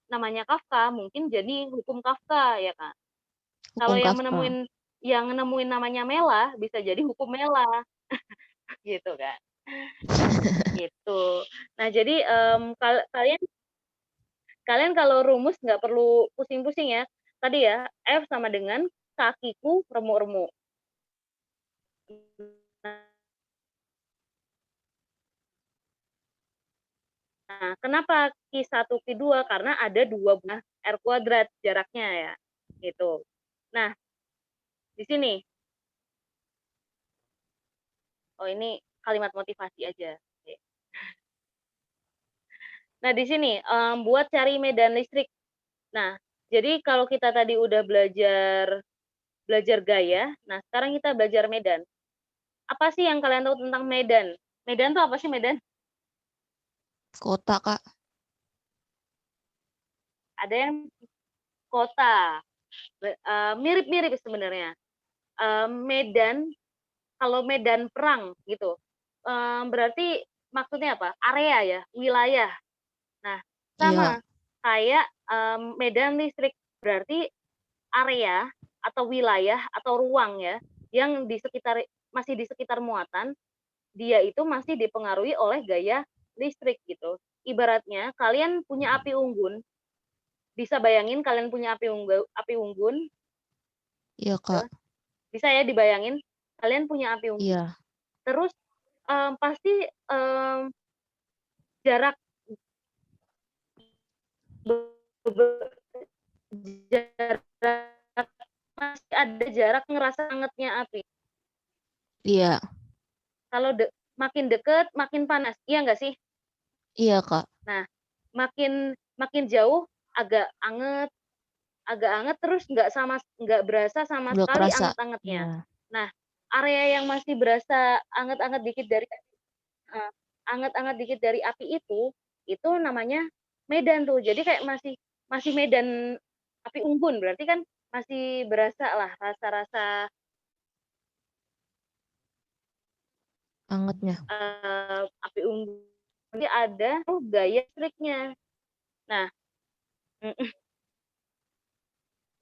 A: namanya Kafka, mungkin jadi hukum Kafka ya kan. Kalau yang nemuin namanya Mela bisa jadi hukum Mela. Gitu kan. Gitu. Nah, jadi kalian kalau rumus nggak perlu pusing-pusing ya. Tadi ya, F sama dengan kakiku remuk-remuk. Nah, kenapa Q1, Q2? Karena ada 2 buah R kuadrat jaraknya ya. Gitu. Nah, di sini. Oh, ini kalimat motivasi aja. Oke. Nah, di sini buat cari medan listrik. Nah, jadi kalau kita tadi udah belajar gaya, nah sekarang kita belajar medan. Apa sih yang kalian tahu tentang medan? Medan tuh apa sih medan?
H: Kota, Kak.
A: Ada yang kota. Mirip-mirip sebenarnya. Medan, kalau medan perang gitu, berarti maksudnya apa? Area ya, wilayah. Nah, sama
H: Iya.
A: kayak medan listrik, berarti area atau wilayah atau ruang ya, yang masih di sekitar muatan, dia itu masih dipengaruhi oleh gaya listrik gitu. Ibaratnya kalian punya api unggun, bisa bayangin kalian punya api unggun,
H: Iya, Kak.
A: bisa ya dibayangin kalian punya api unggun.
H: Iya.
A: Terus pasti jarak masih ada jarak ngerasa hangatnya api.
H: Iya.
A: Kalau makin deket makin panas, iya nggak sih?
H: Iya, Kak.
A: Nah, makin jauh agak anget terus nggak berasa sama
H: Nggak
A: sekali
H: kerasa.
A: anget-angetnya.
H: Iya.
A: Nah, area yang masih berasa anget-anget dikit dari api itu namanya medan tuh. Jadi kayak masih medan api unggun, berarti kan masih berasa lah rasa-rasa
H: Angetnya.
A: api unggun. Jadi ada gaya listriknya. Nah,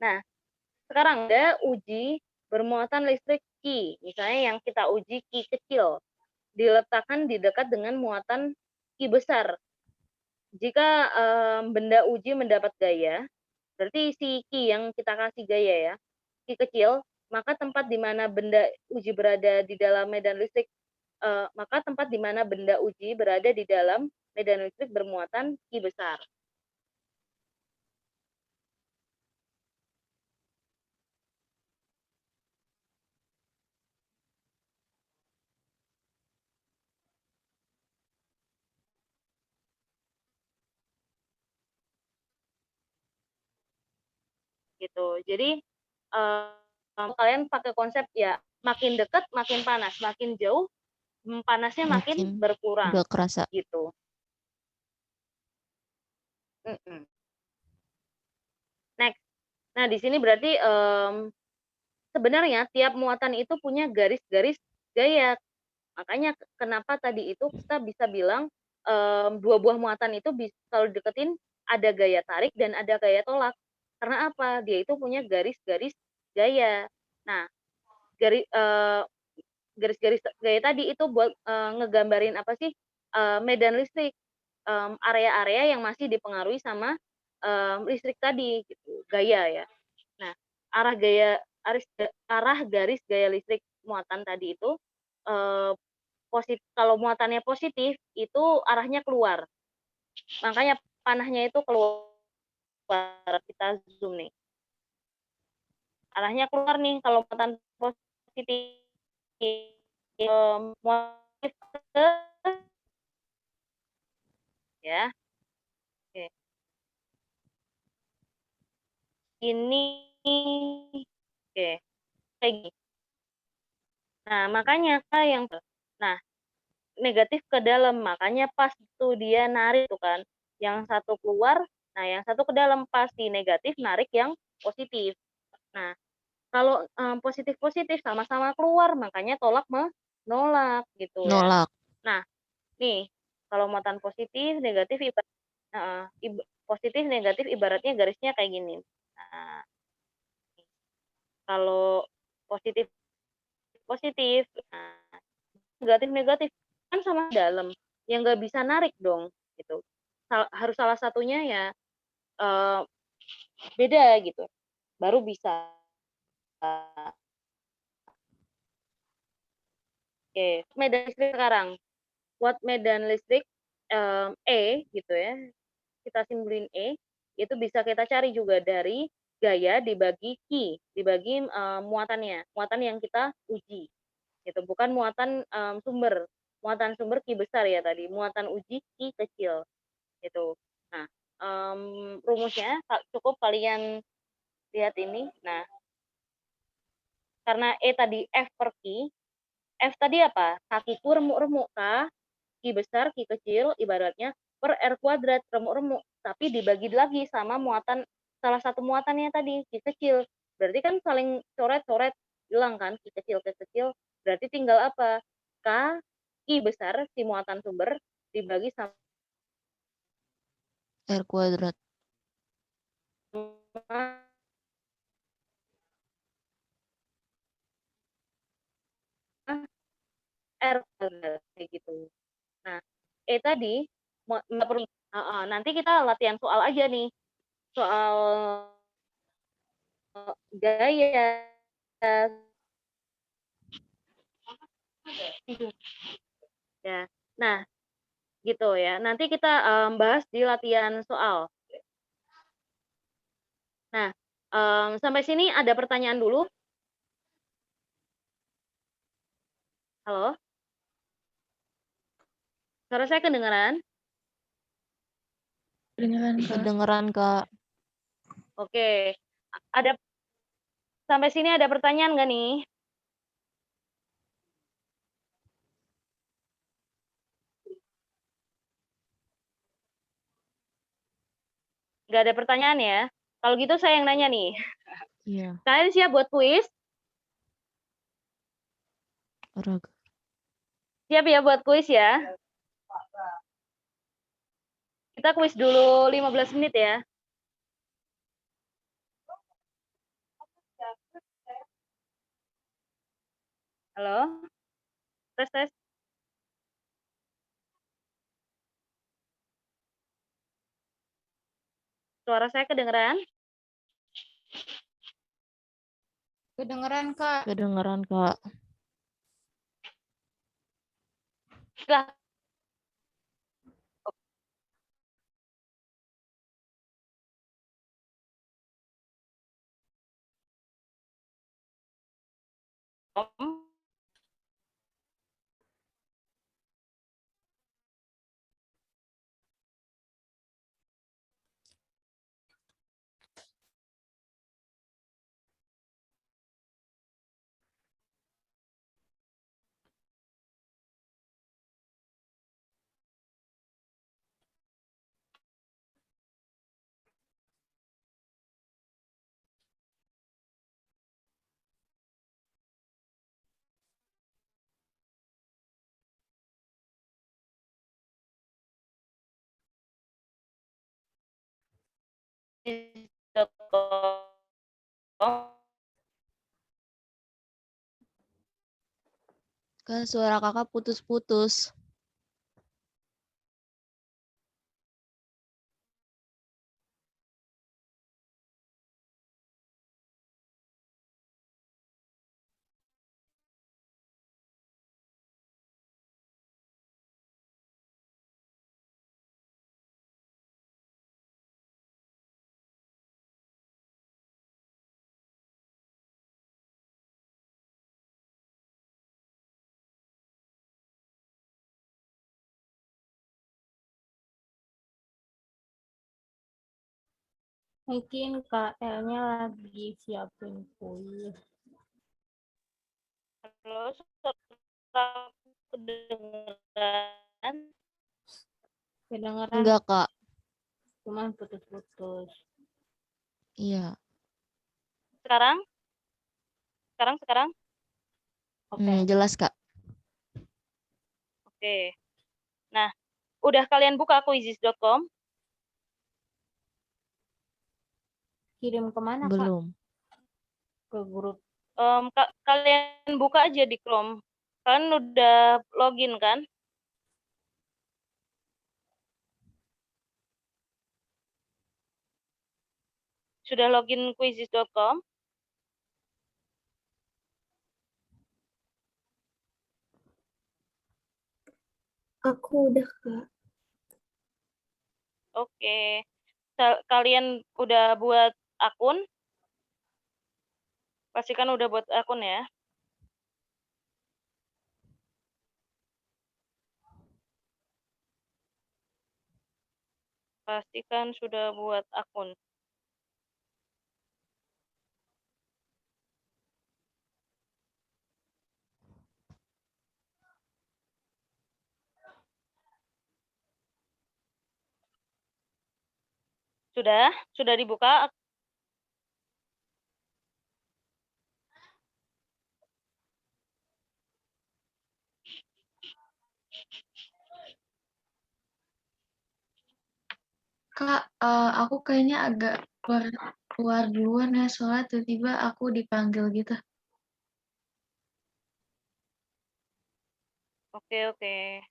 A: nah sekarang ada uji bermuatan listrik Q. Misalnya yang kita uji Q kecil, diletakkan di dekat dengan muatan Q besar. Jika benda uji mendapat gaya, berarti si Q yang kita kasih gaya ya, Q kecil, maka tempat di mana benda uji berada di dalam medan listrik, bermuatan Q besar. Gitu. Jadi kalian pakai konsep ya makin dekat makin panas, makin jauh panasnya makin berkurang.
H: Udah kerasa.
A: Gitu. Next. Nah, di sini berarti sebenarnya tiap muatan itu punya garis-garis gaya. Makanya kenapa tadi itu kita bisa bilang dua buah muatan itu kalau deketin ada gaya tarik dan ada gaya tolak. Karena apa? Dia itu punya garis-garis gaya. Nah, garis-garis gaya tadi itu buat ngegambarin apa sih medan listrik, area-area yang masih dipengaruhi sama listrik tadi, gitu, gaya ya. Nah, arah garis gaya listrik muatan tadi itu kalau muatannya positif itu arahnya keluar. Makanya panahnya itu keluar. Kita zoom nih. Arahnya keluar nih kalau muatan positif ke ya. Oke. Ini oke. Kayak gini. Nah, makanya yang negatif ke dalam, makanya pas tuh dia narik tuh kan. Yang satu keluar, nah yang satu ke dalam, pasti negatif narik yang positif. Nah, kalau positif-positif sama-sama keluar, makanya tolak menolak gitu ya.
H: Nolak.
A: Nah, nih kalau muatan positif, negatif positif negatif ibaratnya garisnya kayak gini. Nah, kalau positif, nah, negatif kan sama dalam, yang nggak bisa narik dong gitu. Harus salah satunya ya beda gitu, baru bisa. Oke, medan listrik sekarang. Watt medan listrik E gitu ya, kita simbolin E, itu bisa kita cari juga dari gaya dibagi Q, dibagi muatannya, muatan yang kita uji. Gitu, bukan muatan sumber. Muatan sumber Q besar ya tadi, muatan uji Q kecil. Gitu. Nah, rumusnya cukup kalian lihat ini. Nah, karena E tadi F per Q, F tadi apa? Kakiku remuk-remuk, K, Q besar, Q kecil, ibaratnya per R kuadrat, remuk-remuk. Tapi dibagi lagi sama muatan, salah satu muatannya tadi, Q kecil. Berarti kan saling coret-coret, hilang kan, Q kecil, Q kecil. Berarti tinggal apa? K, Q besar, si muatan sumber, dibagi sama
H: R kuadrat.
A: R kuadrat, kayak gitu. Nah, E tadi, nggak perlu, nanti kita latihan soal aja nih. Soal gaya. Ya, nah gitu ya. Nanti kita bahas di latihan soal. Nah, sampai sini ada pertanyaan dulu. Halo? Suara saya kedengaran?
E: Kedengeran, Kak.
H: Kedengeran, Kak.
A: Oke. Ada sampai sini ada pertanyaan nggak nih? Nggak ada pertanyaan ya? Kalau gitu saya yang nanya nih.
H: Iya.
A: Kalian siap buat kuis?
H: Olahraga.
A: Siap ya buat kuis ya? Kita kuis dulu 15 menit ya. Halo? Tes, tes. Suara saya kedengeran?
B: Kedengeran, Kak.
H: Kedengeran, Kak.
A: Silahkan.
H: Kak, suara kakak putus-putus.
B: Mungkin KL-nya lagi siapin kuis.
A: Halo, suara kedengeran?
B: Kedengeran,
H: Enggak, Kak.
B: cuman putus-putus.
H: Iya.
A: Sekarang? Sekarang?
B: Oke.
H: Jelas, Kak.
A: Oke. Nah, udah kalian buka quizizz.com?
B: Kirim kemana, Kak?
H: Belum.
B: Ke grup.
A: Kalian buka aja di Chrome. Kalian udah login kan? Sudah login quizizz.com?
D: Aku udah, Kak.
A: Oke. Kalian udah buat akun? Pastikan udah buat akun ya. Pastikan sudah buat akun. Sudah? Sudah dibuka?
E: Kak, aku kayaknya agak keluar duluan ya, soalnya tiba-tiba aku dipanggil gitu.
A: Oke, oke.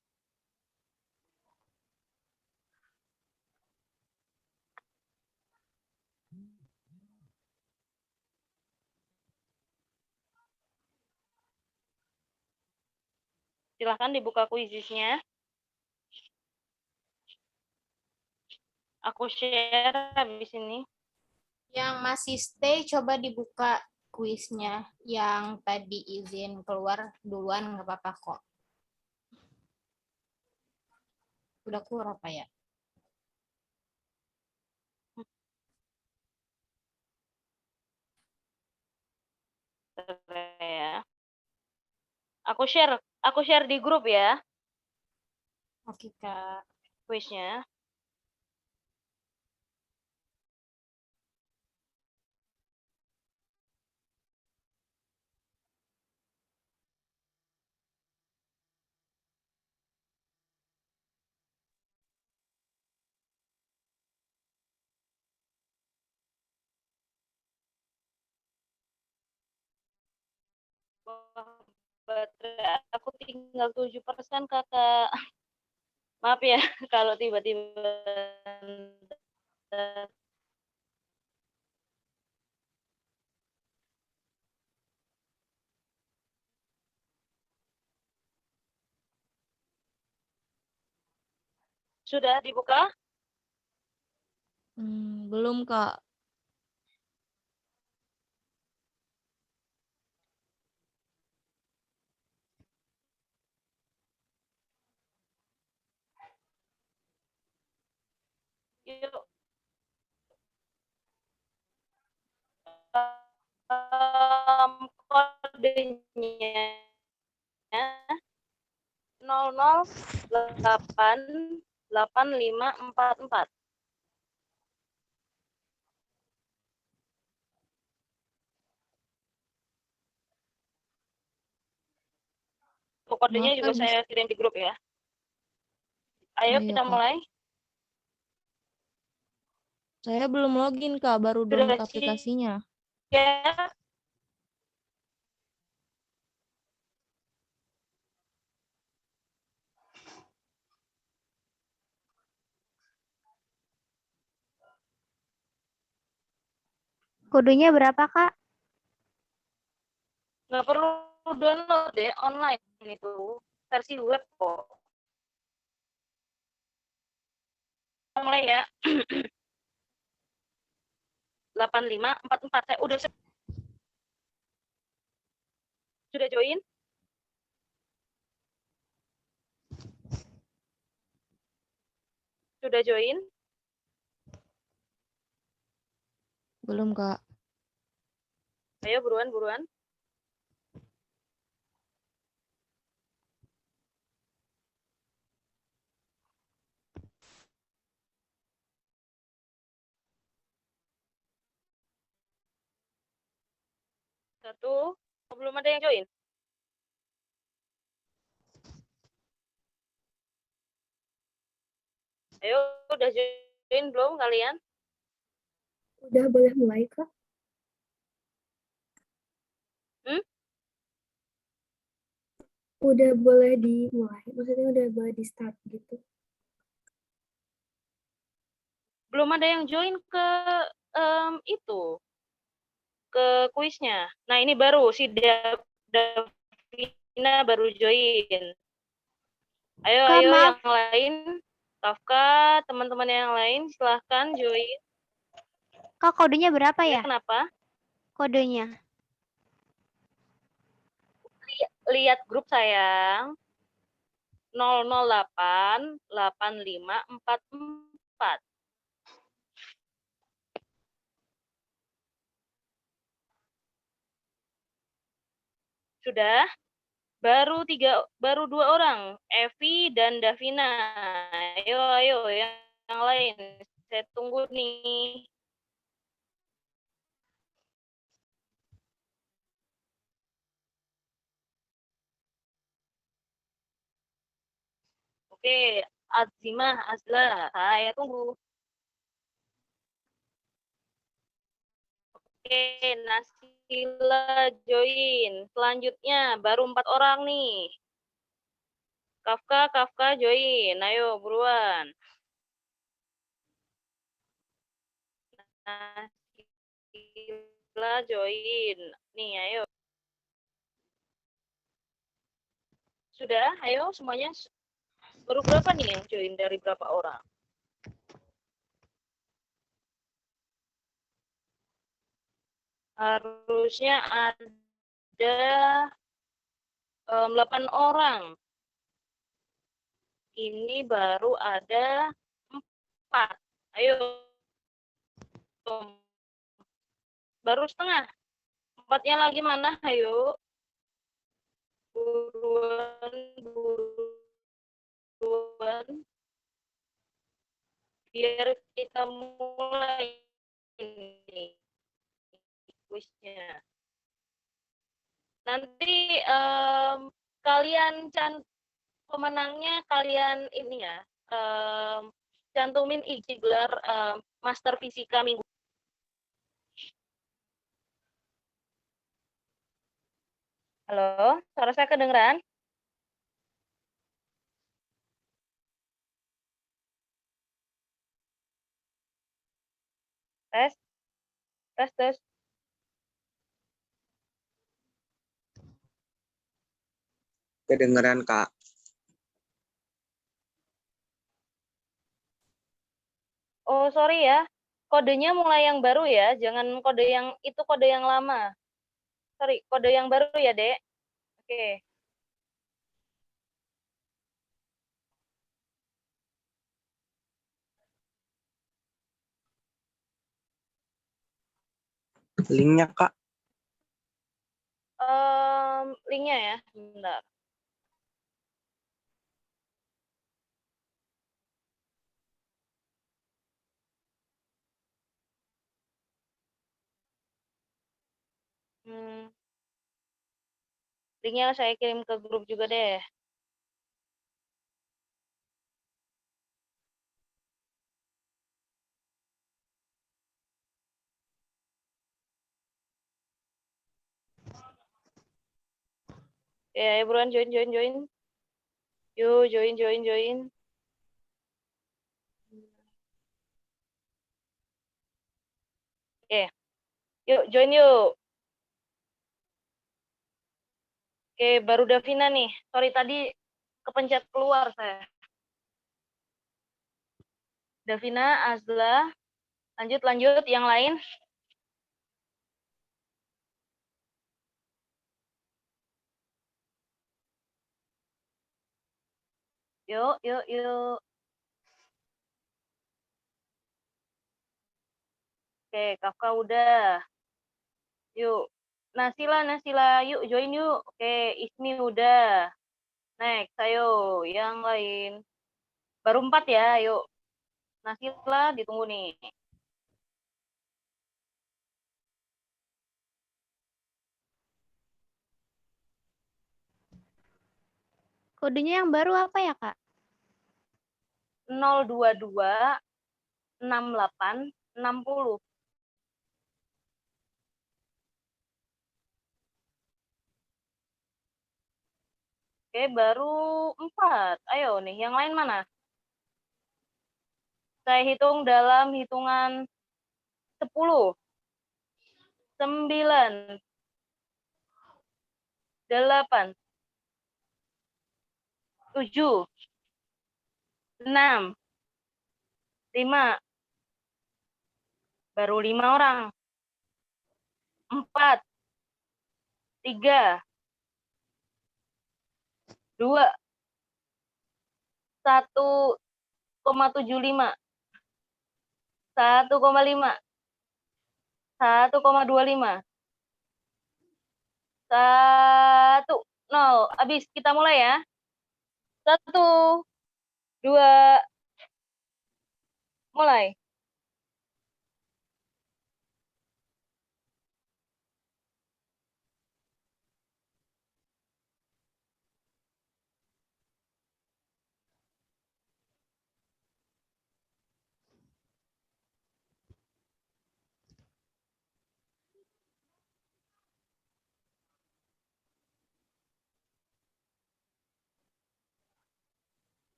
A: Silahkan dibuka quiziznya. Aku share habis ini.
B: Yang masih stay coba dibuka kuisnya. Yang tadi izin keluar duluan nggak apa-apa kok. Udah keluar apa ya?
A: Ya. Aku share di grup ya.
B: Oke, Kak.
A: Quiznya. Baterai aku tinggal 7%, Kakak. Maaf ya kalau tiba-tiba. Sudah dibuka?
H: Belum, Kak.
A: Yuk. Kodenya 00888544. Kodenya
H: Maaf,
A: juga
H: Kak,
A: saya kirim di grup ya. Ayo
H: iya,
A: kita
H: Kak.
A: mulai.
H: Saya belum login, Kak. Baru
A: Sudah
H: download
A: siap?
H: aplikasinya.
J: Kodenya berapa, Kak?
A: Nggak perlu download deh, online itu. Versi web kok. Mulai ya. 8544. Saya udah sudah join? Sudah join?
H: Belum, Kak.
A: Ayo buruan. Satu. Belum ada yang join? Ayo, udah join belum kalian?
D: Udah boleh mulai, Kak? Udah boleh dimulai, maksudnya udah boleh di start gitu.
A: Belum ada yang join ke itu ke kuisnya. Nah, ini baru si Davina baru join. Ayo,
J: Kak,
A: ayo
J: maaf.
A: yang lain. Kafka, teman-teman yang lain silahkan join.
J: Kak, kodenya berapa ya?
A: Kenapa?
J: Kodenya.
A: Lihat grup sayang. 008 8544. Sudah? Baru 2 orang, Evi dan Davina. Ayo, ayo yang lain. Saya tunggu nih. Oke, Azimah, Azla, saya tunggu. Oke, Nasila join. Selanjutnya baru 4 orang nih. Kafka join. Ayo buruan. Nasila join. Nih, ayo. Sudah, ayo semuanya. Baru berapa nih yang join dari berapa orang? Harusnya ada 8 orang. Ini baru ada 4. Ayo. Baru setengah. 4-nya lagi mana? Ayo. Buruan. Biar kita mulai ini kuisnya. Nanti kalian pemenangnya kalian ini ya, cantumin IG gelar Master Fisika minggu. Halo, suara saya kedengeran? Tes, tes, tes.
F: Kedengeran, Kak.
A: Oh, sorry ya. Kodenya mulai yang baru ya, jangan kode yang itu, kode yang lama. Sorry, kode yang baru ya, Dek. Oke.
F: Linknya, Kak.
A: Linknya ya, bentar. Linknya saya kirim ke grup juga deh. Ya, ayo buruan join. Yuk, join. Oke. Yuk, join yuk. Oke, baru Davina nih. Sorry, tadi kepencet keluar saya. Davina, Azla. Lanjut. Yang lain. Yuk. Oke, Kafka udah. Yuk. Nasila, yuk join yuk. Oke, Ismi udah. Next, ayo. Yang lain. Baru 4 ya, yuk. Nasila ditunggu nih.
J: Kodenya yang baru apa ya, Kak?
A: 022 68 60. Oke, baru 4. Ayo nih, yang lain mana? Saya hitung dalam hitungan 10, 9, 8, 7, 6, 5, baru 5 orang. 4, 3, 2, 1,75, 1,5, 1,25, 1, 0. Habis, kita mulai ya. 1, 2, mulai.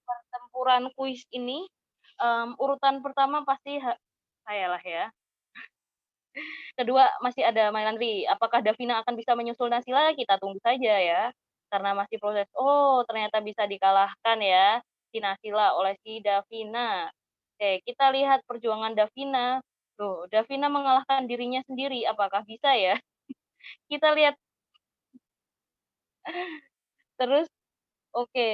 A: Pertempuran kuis ini, urutan pertama pasti saya lah ya. Kedua masih ada Mailandri. Apakah Davina akan bisa menyusul Nasila? Kita tunggu saja ya. Karena masih proses. Oh, ternyata bisa dikalahkan ya si Nasila oleh si Davina. Oke, kita lihat perjuangan Davina. Loh, Davina mengalahkan dirinya sendiri. Apakah bisa ya? Kita lihat. Terus, oke.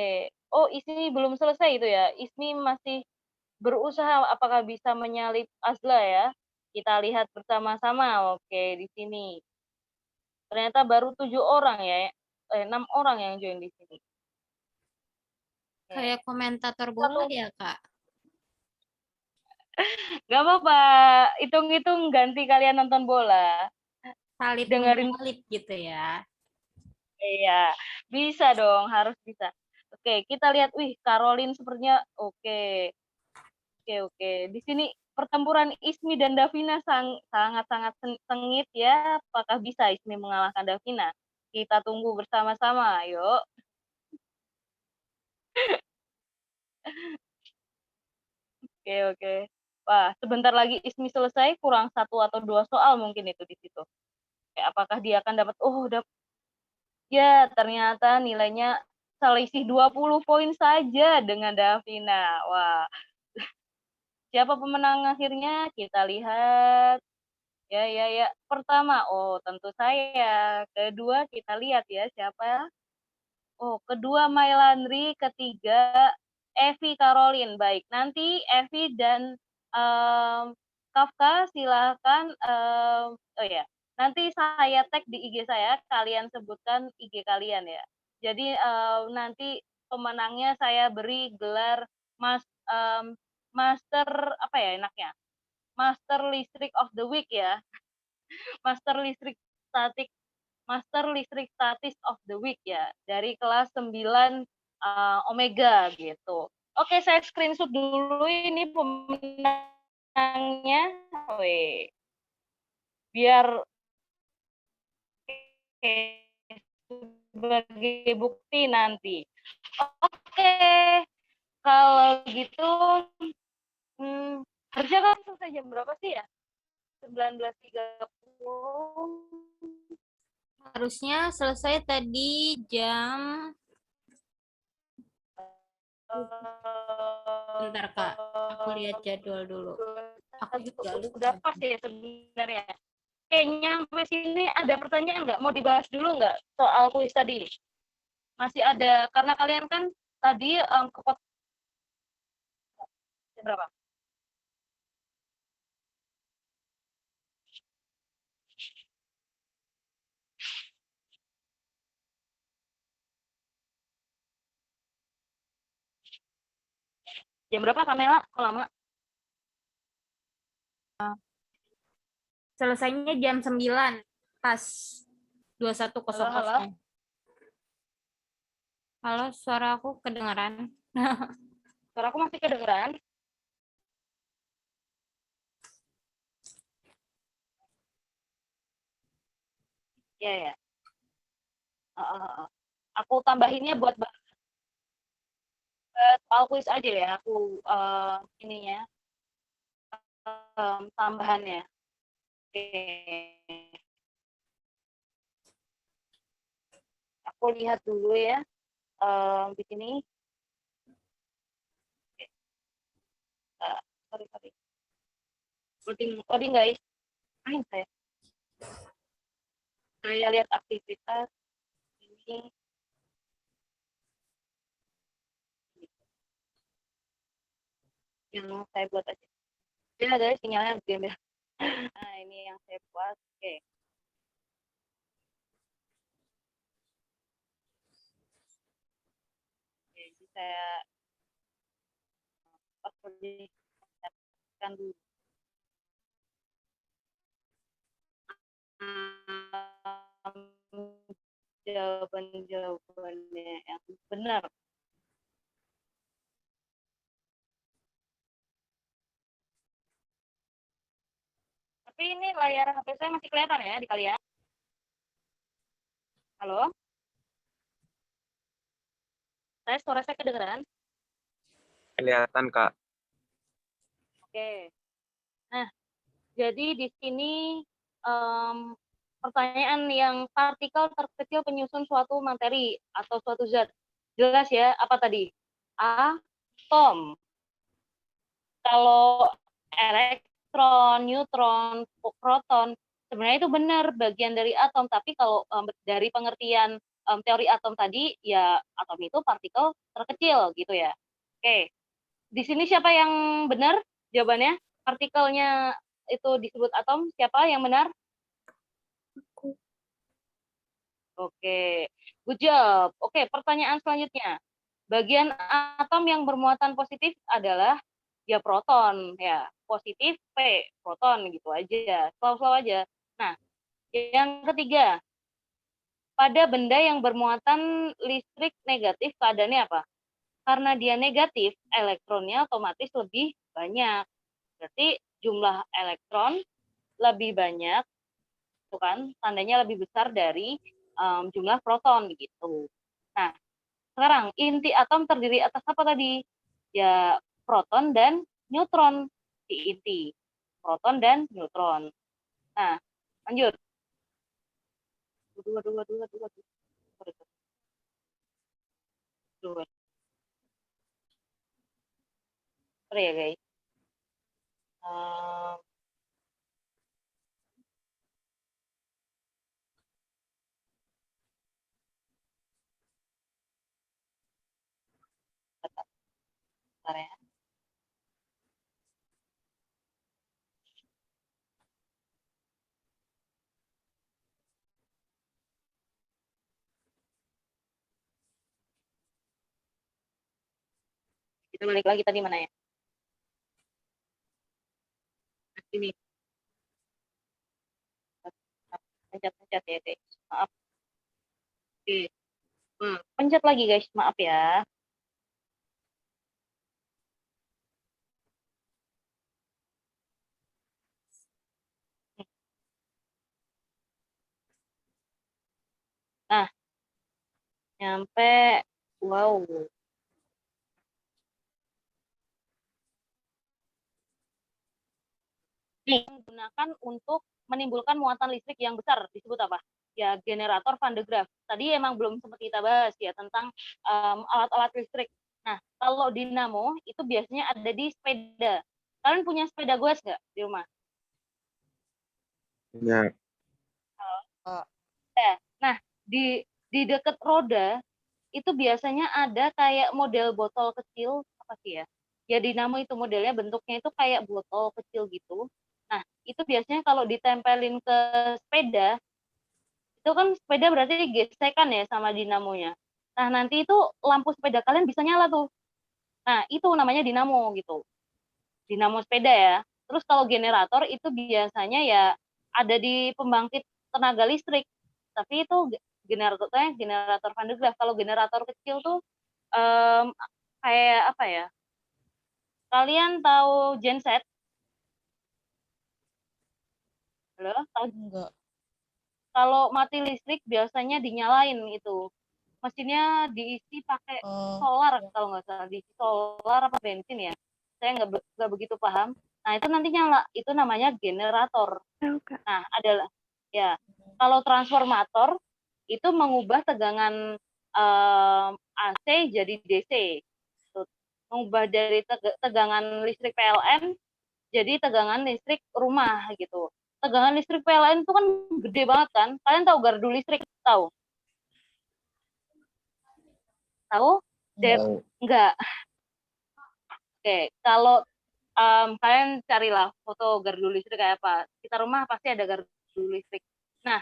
A: Oh, Ismi belum selesai itu ya. Ismi masih berusaha apakah bisa menyalip Azla ya. Kita lihat bersama-sama. Oke, di sini. Ternyata baru 7 orang ya. 6 orang yang join di sini.
B: Kayak komentator bola ya, Kak.
A: Gak apa-apa. Hitung-hitung ganti kalian nonton bola.
B: Salib
A: Dengerin
B: menyalip gitu ya.
A: Iya, bisa dong, harus bisa. Oke, kita lihat. Wih, Caroline sepertinya oke. Oke. Di sini pertempuran Ismi dan Davina sangat-sangat sengit ya. Apakah bisa Ismi mengalahkan Davina? Kita tunggu bersama-sama, yuk. Oke. Wah, sebentar lagi Ismi selesai, kurang 1 atau 2 soal mungkin itu di situ. Apakah dia akan dapat? Oh, ya, ternyata nilainya selisih 20 poin saja dengan Davina. Wah. Siapa pemenang akhirnya? Kita lihat. Ya. Pertama, oh tentu saya. Kedua, kita lihat ya siapa. Oh, kedua Mailandri, ketiga Evi Caroline. Baik, nanti Evi dan Kafka silakan. Oh ya, nanti saya tag di IG saya. Kalian sebutkan IG kalian ya. Jadi nanti pemenangnya saya beri gelar Master apa ya enaknya? Master Listrik of the Week ya. Master Listrik Statis of the Week ya, dari kelas 9 Omega gitu. Oke, saya screenshot dulu ini pemenangnya. Weh. Biar sebagai bukti nanti. Oke, kalau gitu harusnya kan selesai jam berapa sih ya? 19.30.
B: Harusnya selesai tadi jam. Bentar, Kak. Aku lihat jadwal dulu. Aku juga lupa.
A: Udah pas ya sebenarnya. Kayaknya sampai sini ada pertanyaan nggak? Mau dibahas dulu nggak soal kuis tadi? Masih ada, karena kalian kan tadi berapa? Jam berapa Kamela? Kok lama?
B: Selesainya jam 9 pas 21.00. Halo, suara aku kedengaran?
A: Suara aku masih kedengeran? Ya, ya. Aku tambahinnya buat soal kuis aja ya. Aku ininya tambahannya. Oke. Aku lihat dulu ya di sini. Sorry. Loading guys. Main saya. Saya lihat aktivitas ini. Yang saya buat aja. Ini ada sinyalnya gembel. Nah, ini yang saya buat. Oke. Jadi saya dulu. Jawaban-jawabannya yang benar. Tapi ini layar HP saya masih kelihatan ya di kalian? Halo? Suara saya kedengeran?
F: Kelihatan, Kak.
A: Oke. Nah, jadi di sini pertanyaan yang partikel terkecil penyusun suatu materi atau suatu zat. Jelas ya, apa tadi? Atom. Kalau elektron, neutron, proton, sebenarnya itu benar bagian dari atom. Tapi kalau dari pengertian teori atom tadi, ya atom itu partikel terkecil gitu ya. Oke, di sini siapa yang benar jawabannya? Partikelnya itu disebut atom, siapa yang benar? Oke, good job. Oke, pertanyaan selanjutnya. Bagian atom yang bermuatan positif adalah ya proton, ya positif P, proton gitu aja, slow aja. Nah, yang ketiga, pada benda yang bermuatan listrik negatif keadaannya apa? Karena dia negatif, elektronnya otomatis lebih banyak. Berarti jumlah elektron lebih banyak, itu kan tandanya lebih besar dari jumlah proton gitu. Nah, sekarang inti atom terdiri atas apa tadi? Ya proton dan neutron di inti. Proton dan neutron. Nah, lanjut. Sorry ya guys. Bentar ya. Kita balik lagi tadi mana ya? Ini. Pencet-pencet ya guys. Maaf. Oke. Pencet lagi guys, maaf ya. Nah, nyampe, wow. Digunakan untuk menimbulkan muatan listrik yang besar, disebut apa? Ya, generator Van de Graaff. Tadi emang belum sempat kita bahas ya tentang alat-alat listrik. Nah, kalau dinamo itu biasanya ada di sepeda. Kalian punya sepeda goes nggak di rumah?
F: Ya.
A: Nah, di dekat roda itu biasanya ada kayak model botol kecil, apa sih ya? Ya dinamo itu modelnya bentuknya itu kayak botol kecil gitu. Nah, itu biasanya kalau ditempelin ke sepeda, itu kan sepeda berarti digesekan ya sama dinamonya. Nah, nanti itu lampu sepeda kalian bisa nyala tuh. Nah, itu namanya dinamo gitu. Dinamo sepeda ya. Terus kalau generator itu biasanya ya ada di pembangkit tenaga listrik. Tapi itu generator Van de Graaff. Kalau generator kecil tuh em, kayak apa ya? Kalian tahu genset? Halo? Tahu?
H: Enggak.
A: Kalau mati listrik biasanya dinyalain itu. Mesinnya diisi pakai solar kalau nggak salah, diisi solar apa bensin ya. Saya nggak begitu paham. Nah, itu nanti nyala. Itu namanya generator.
D: Tahu, Kak.
A: Nah, adalah ya. Kalau transformator itu mengubah tegangan AC jadi DC. Tuh, mengubah dari tegangan listrik PLN jadi tegangan listrik rumah gitu. Tegangan listrik PLN itu kan gede banget kan? Kalian tahu gardu listrik? Tahu? Tahu? Enggak. Oke, kalau kalian carilah foto gardu listrik kayak apa. Kita rumah pasti ada gardu listrik. Nah,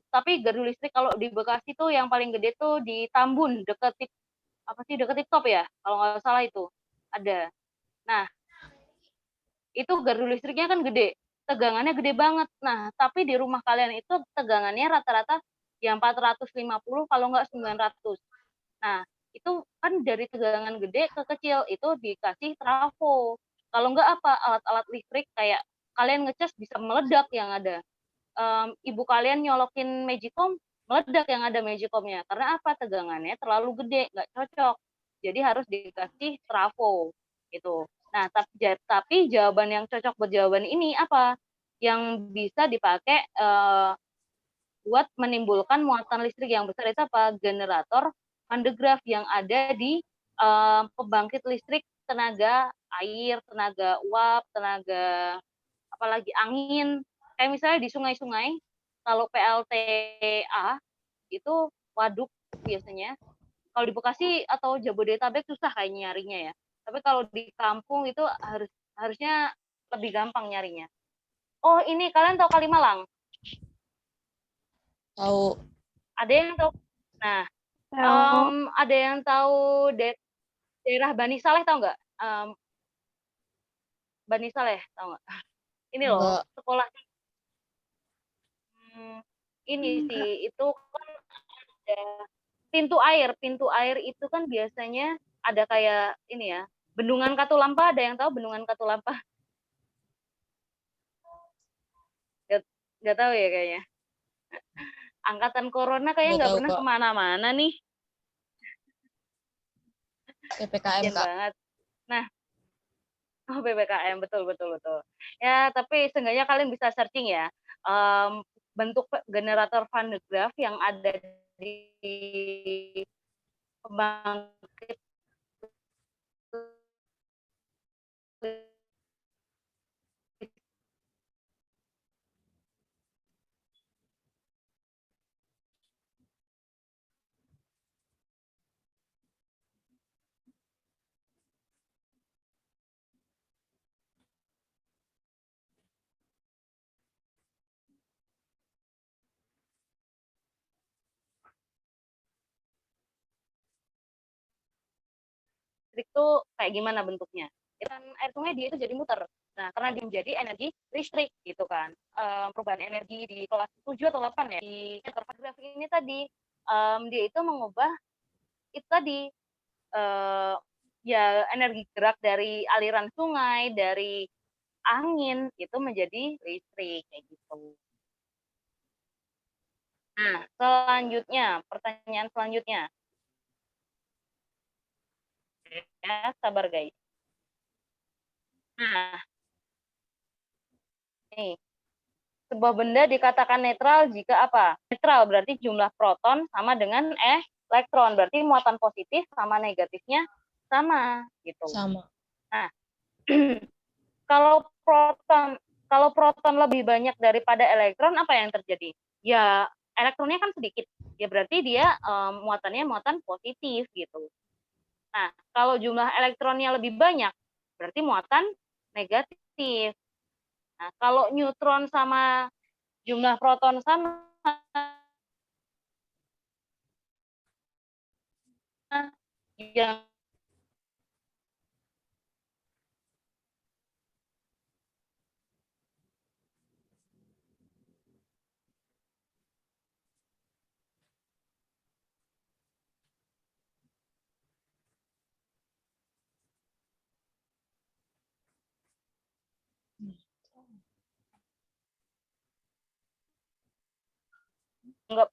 A: tapi gardu listrik kalau di Bekasi tuh yang paling gede tuh di Tambun, deket TikTok ya, kalau nggak salah itu ada. Nah, itu gardu listriknya kan gede, tegangannya gede banget. Nah, tapi di rumah kalian itu tegangannya rata-rata ya 450 kalau nggak 900. Nah, itu kan dari tegangan gede ke kecil itu dikasih trafo. Kalau nggak apa, alat-alat listrik kayak kalian ngecas bisa meledak yang ada. Ibu kalian nyolokin Magicom, meledak yang ada Magicomnya. Karena apa? Tegangannya terlalu gede, nggak cocok. Jadi harus dikasih trafo gitu. Nah, tapi jawaban yang cocok buat jawaban ini apa? Yang bisa dipakai buat menimbulkan muatan listrik yang besar itu apa? Generator Van de Graaff yang ada di pembangkit listrik tenaga air, tenaga uap, tenaga apalagi angin. Kayak misalnya di sungai-sungai, kalau PLTA itu waduk biasanya. Kalau di Bekasi atau Jabodetabek susah kayak nyarinya ya. Tapi kalau di kampung itu harusnya lebih gampang nyarinya. Oh, ini kalian tahu Kalimalang?
H: Tahu.
A: Ada yang tahu? Nah, ada yang tahu daerah Bani Saleh, tahu nggak? Bani Saleh, tahu nggak? Ini loh, sekolah. Ini sih, itu kan ada pintu air. Pintu air itu kan biasanya ada kayak ini ya, Bendungan Katulampa. Ada yang tahu Bendungan Katulampa? Nggak tahu ya kayaknya. Angkatan Corona kayaknya nggak pernah kemana-mana nih.
H: PPKM, Kak.
A: Banget. Nah, PPKM, betul. Ya, tapi seenggaknya kalian bisa searching ya. Bentuk generator Van de Graaff yang ada di pembangkit listrik itu kayak gimana bentuknya. Dan air sungai dia itu jadi muter. Nah, karena dia menjadi energi listrik gitu kan. Perubahan energi di kelas 7 atau 8 ya. Di generator grafik ini tadi, dia itu mengubah itu tadi ya energi gerak dari aliran sungai, dari angin itu menjadi listrik kayak gitu. Nah, selanjutnya, pertanyaan selanjutnya. Ya, sabar guys. Nah, nih, sebuah benda dikatakan netral jika apa? Netral berarti jumlah proton sama dengan elektron, berarti muatan positif sama negatifnya sama gitu.
H: Sama.
A: Nah, kalau proton lebih banyak daripada elektron, apa yang terjadi? Ya, elektronnya kan sedikit. Ya berarti dia muatannya muatan positif gitu. Nah, kalau jumlah elektronnya lebih banyak, berarti muatan negatif. Nah, kalau neutron sama jumlah proton sama, yang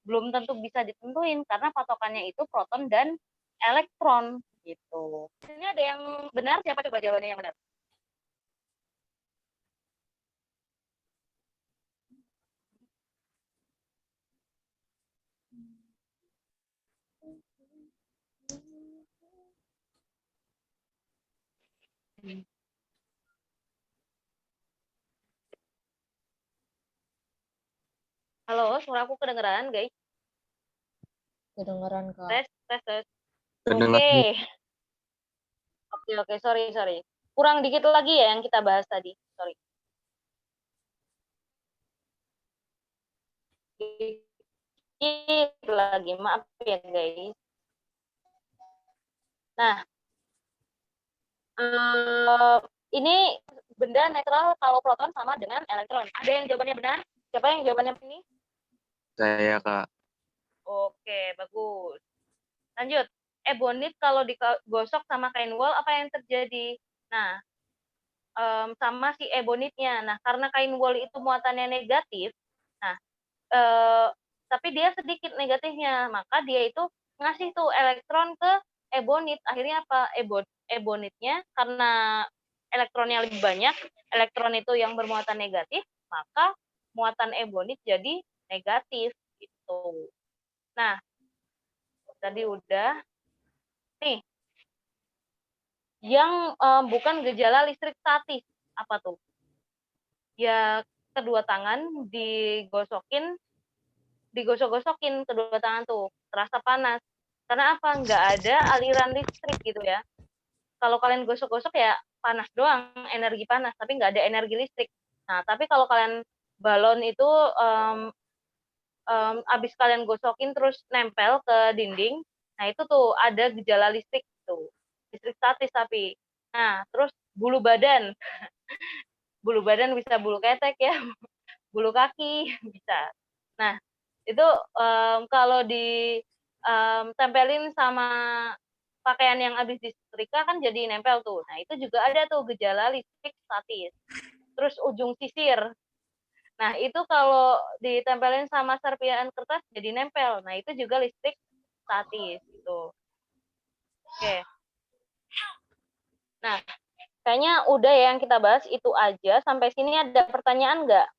A: Belum tentu bisa ditentuin karena patokannya itu proton dan elektron gitu. Ini ada yang benar, siapa coba jawabannya yang benar? Halo, suara aku kedengeran, guys?
H: Kedengeran, Kak.
A: Tes.
F: Kedengeran.
A: Oke, sorry. Kurang dikit lagi ya yang kita bahas tadi, sorry. Dikit lagi, maaf ya guys. Nah, ini benda netral kalau proton sama dengan elektron. Ada yang jawabannya benar? Siapa yang jawabannya ini?
F: Saya, Kak.
A: Oke, bagus. Lanjut. Ebonit kalau digosok sama kain wol, apa yang terjadi? Nah, sama si ebonitnya. Nah, karena kain wol itu muatannya negatif, nah, tapi dia sedikit negatifnya, maka dia itu ngasih tuh elektron ke ebonit. Akhirnya apa? Ebonitnya karena elektronnya lebih banyak, elektron itu yang bermuatan negatif, maka muatan ebonit jadi negatif gitu. Nah, tadi udah. Nih, yang bukan gejala listrik statis, apa tuh? Ya, kedua tangan digosok-gosokin kedua tangan tuh, terasa panas. Karena apa? Nggak ada aliran listrik gitu ya. Kalau kalian gosok-gosok ya panas doang, energi panas, tapi nggak ada energi listrik. Nah, tapi kalau kalian balon itu abis kalian gosokin terus nempel ke dinding, nah itu tuh ada gejala listrik tuh, listrik statis tapi. Nah, terus bulu badan bisa bulu ketek ya, bulu kaki bisa. Nah, itu kalau ditempelin sama pakaian yang habis disetrika kan jadi nempel tuh. Nah, itu juga ada tuh gejala listrik statis. Terus ujung sisir. Nah, itu kalau ditempelin sama serpihan kertas jadi nempel. Nah, itu juga listrik statis gitu. Oke. Nah, kayaknya udah ya yang kita bahas itu aja. Sampai sini ada pertanyaan nggak?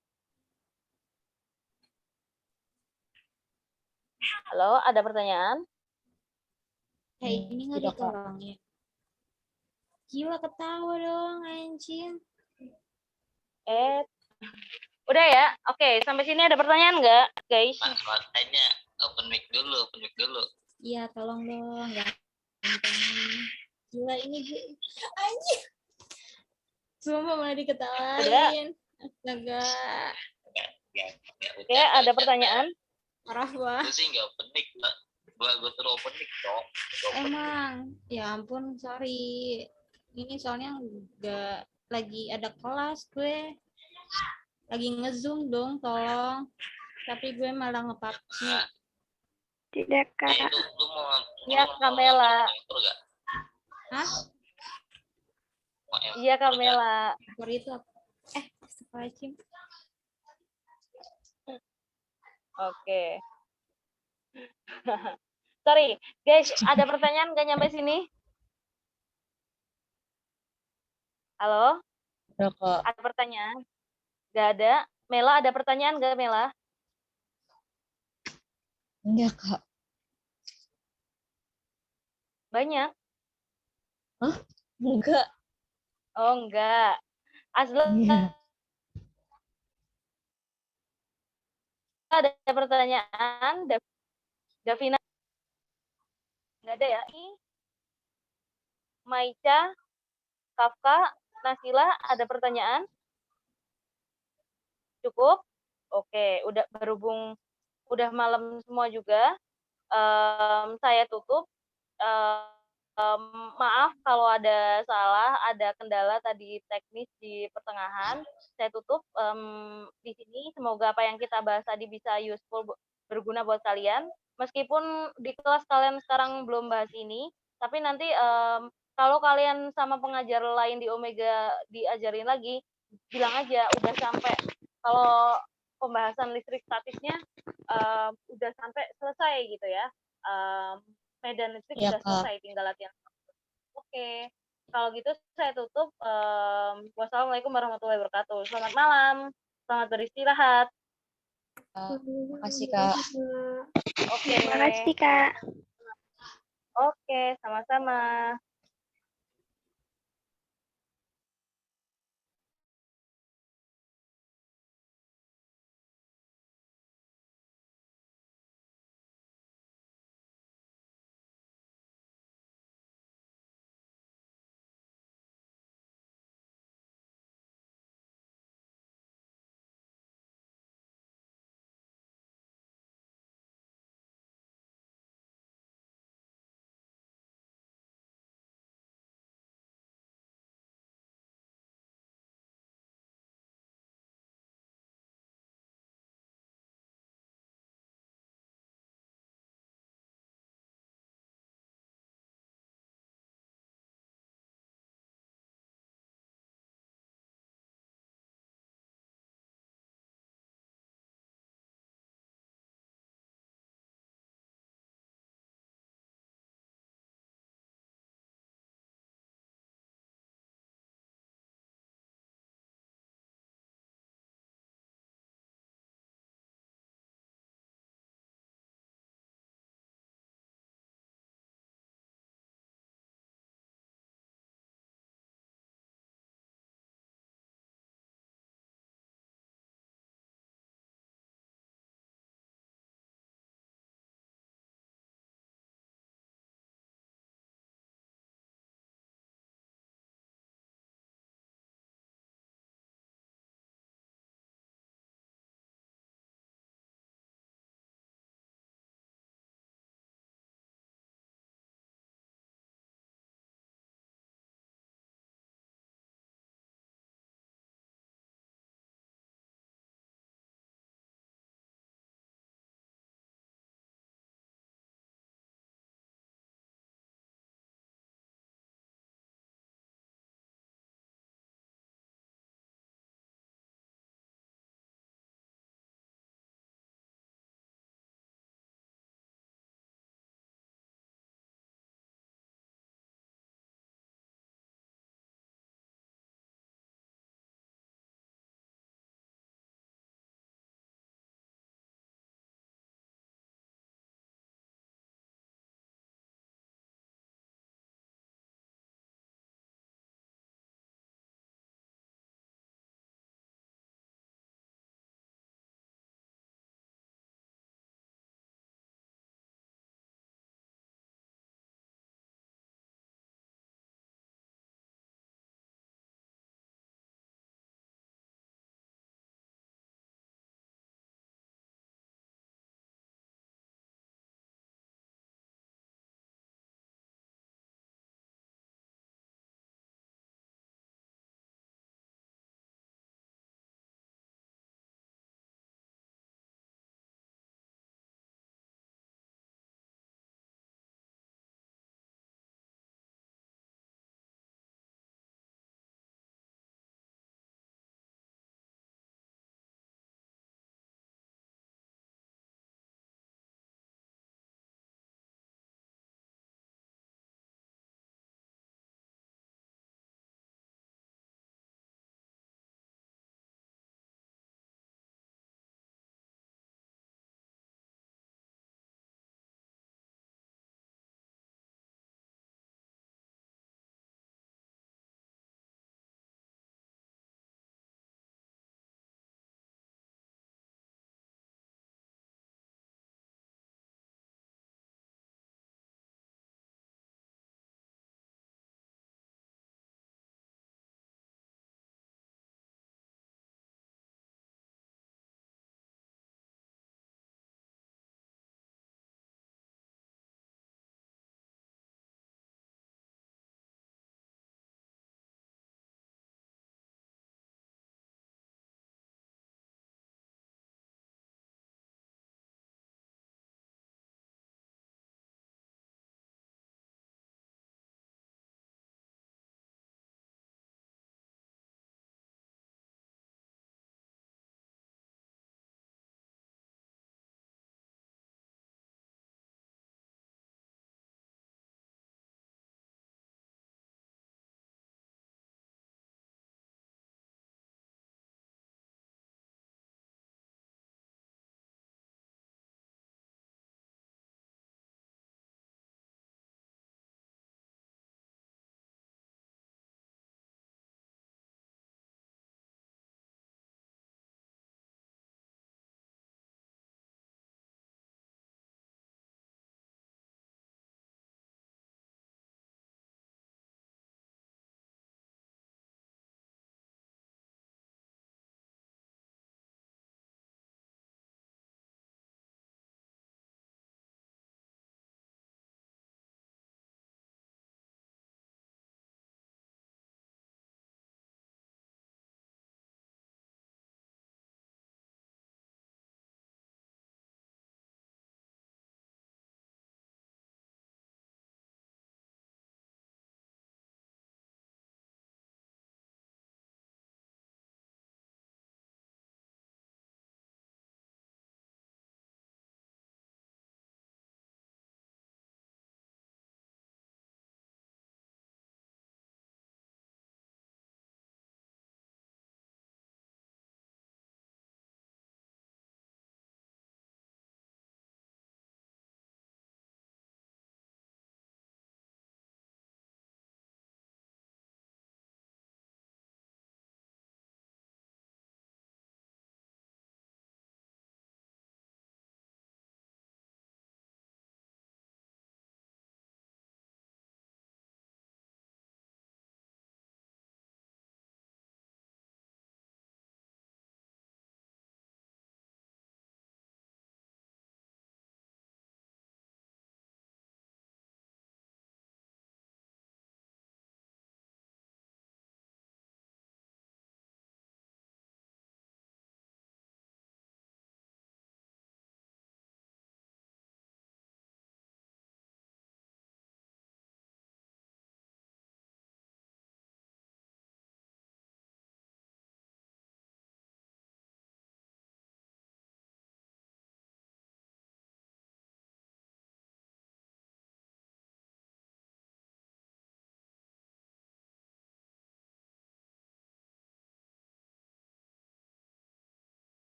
A: Halo, ada pertanyaan?
B: Ini nggak ditolong ya. Gila ketawa dong anjing.
A: Udah ya? Oke, sampai sini ada pertanyaan nggak, guys?
C: Makanya open mic dulu.
B: Iya, tolong dong. Gila ini gue. Anjing. Sumpah malah diketawain. Astaga.
A: Oke, ada pertanyaan?
B: Parah banget.
C: Gue sih nggak open mic, gue terus open mic dong.
B: Emang, ya ampun, sorry. Ini soalnya nggak lagi ada kelas gue. Lagi nge-zoom dong, tolong. Tapi gue malah nge-PUBG.
J: Tidak, Kak.
C: Lu mau
A: Iya, Kamela.
B: Hah?
A: Iya, Kamela.
B: Itu apa? Astagfirullahaladzim.
A: Oke. Sorry, guys, ada pertanyaan nggak nyampe sini? Halo? Ada pertanyaan? Nggak ada. Mela, ada pertanyaan nggak, Mela?
H: Enggak, Kak.
A: Banyak?
H: Hah? Enggak.
A: Oh, enggak. Azla, ada pertanyaan? Davina? Nggak ada ya? Maica, Kafka, Nasila, ada pertanyaan? Cukup? Oke, udah berhubung udah malam semua juga, saya tutup. Maaf kalau ada salah, ada kendala tadi teknis di pertengahan. Saya tutup di sini. Semoga apa yang kita bahas tadi bisa useful, berguna buat kalian. Meskipun di kelas kalian sekarang belum bahas ini, tapi nanti kalau kalian sama pengajar lain di Omega diajarin lagi, bilang aja udah sampai, kalau pembahasan listrik statisnya udah sampai selesai gitu ya. Medan listrik
B: Iya,
A: udah
B: Kak.
A: selesai, tinggal latihan. Oke, kalau gitu saya tutup. Wassalamualaikum warahmatullahi wabarakatuh. Selamat malam, selamat beristirahat.
B: Makasih, Kak.
A: Oke,
J: Terima kasih, Kak.
A: oke, sama-sama.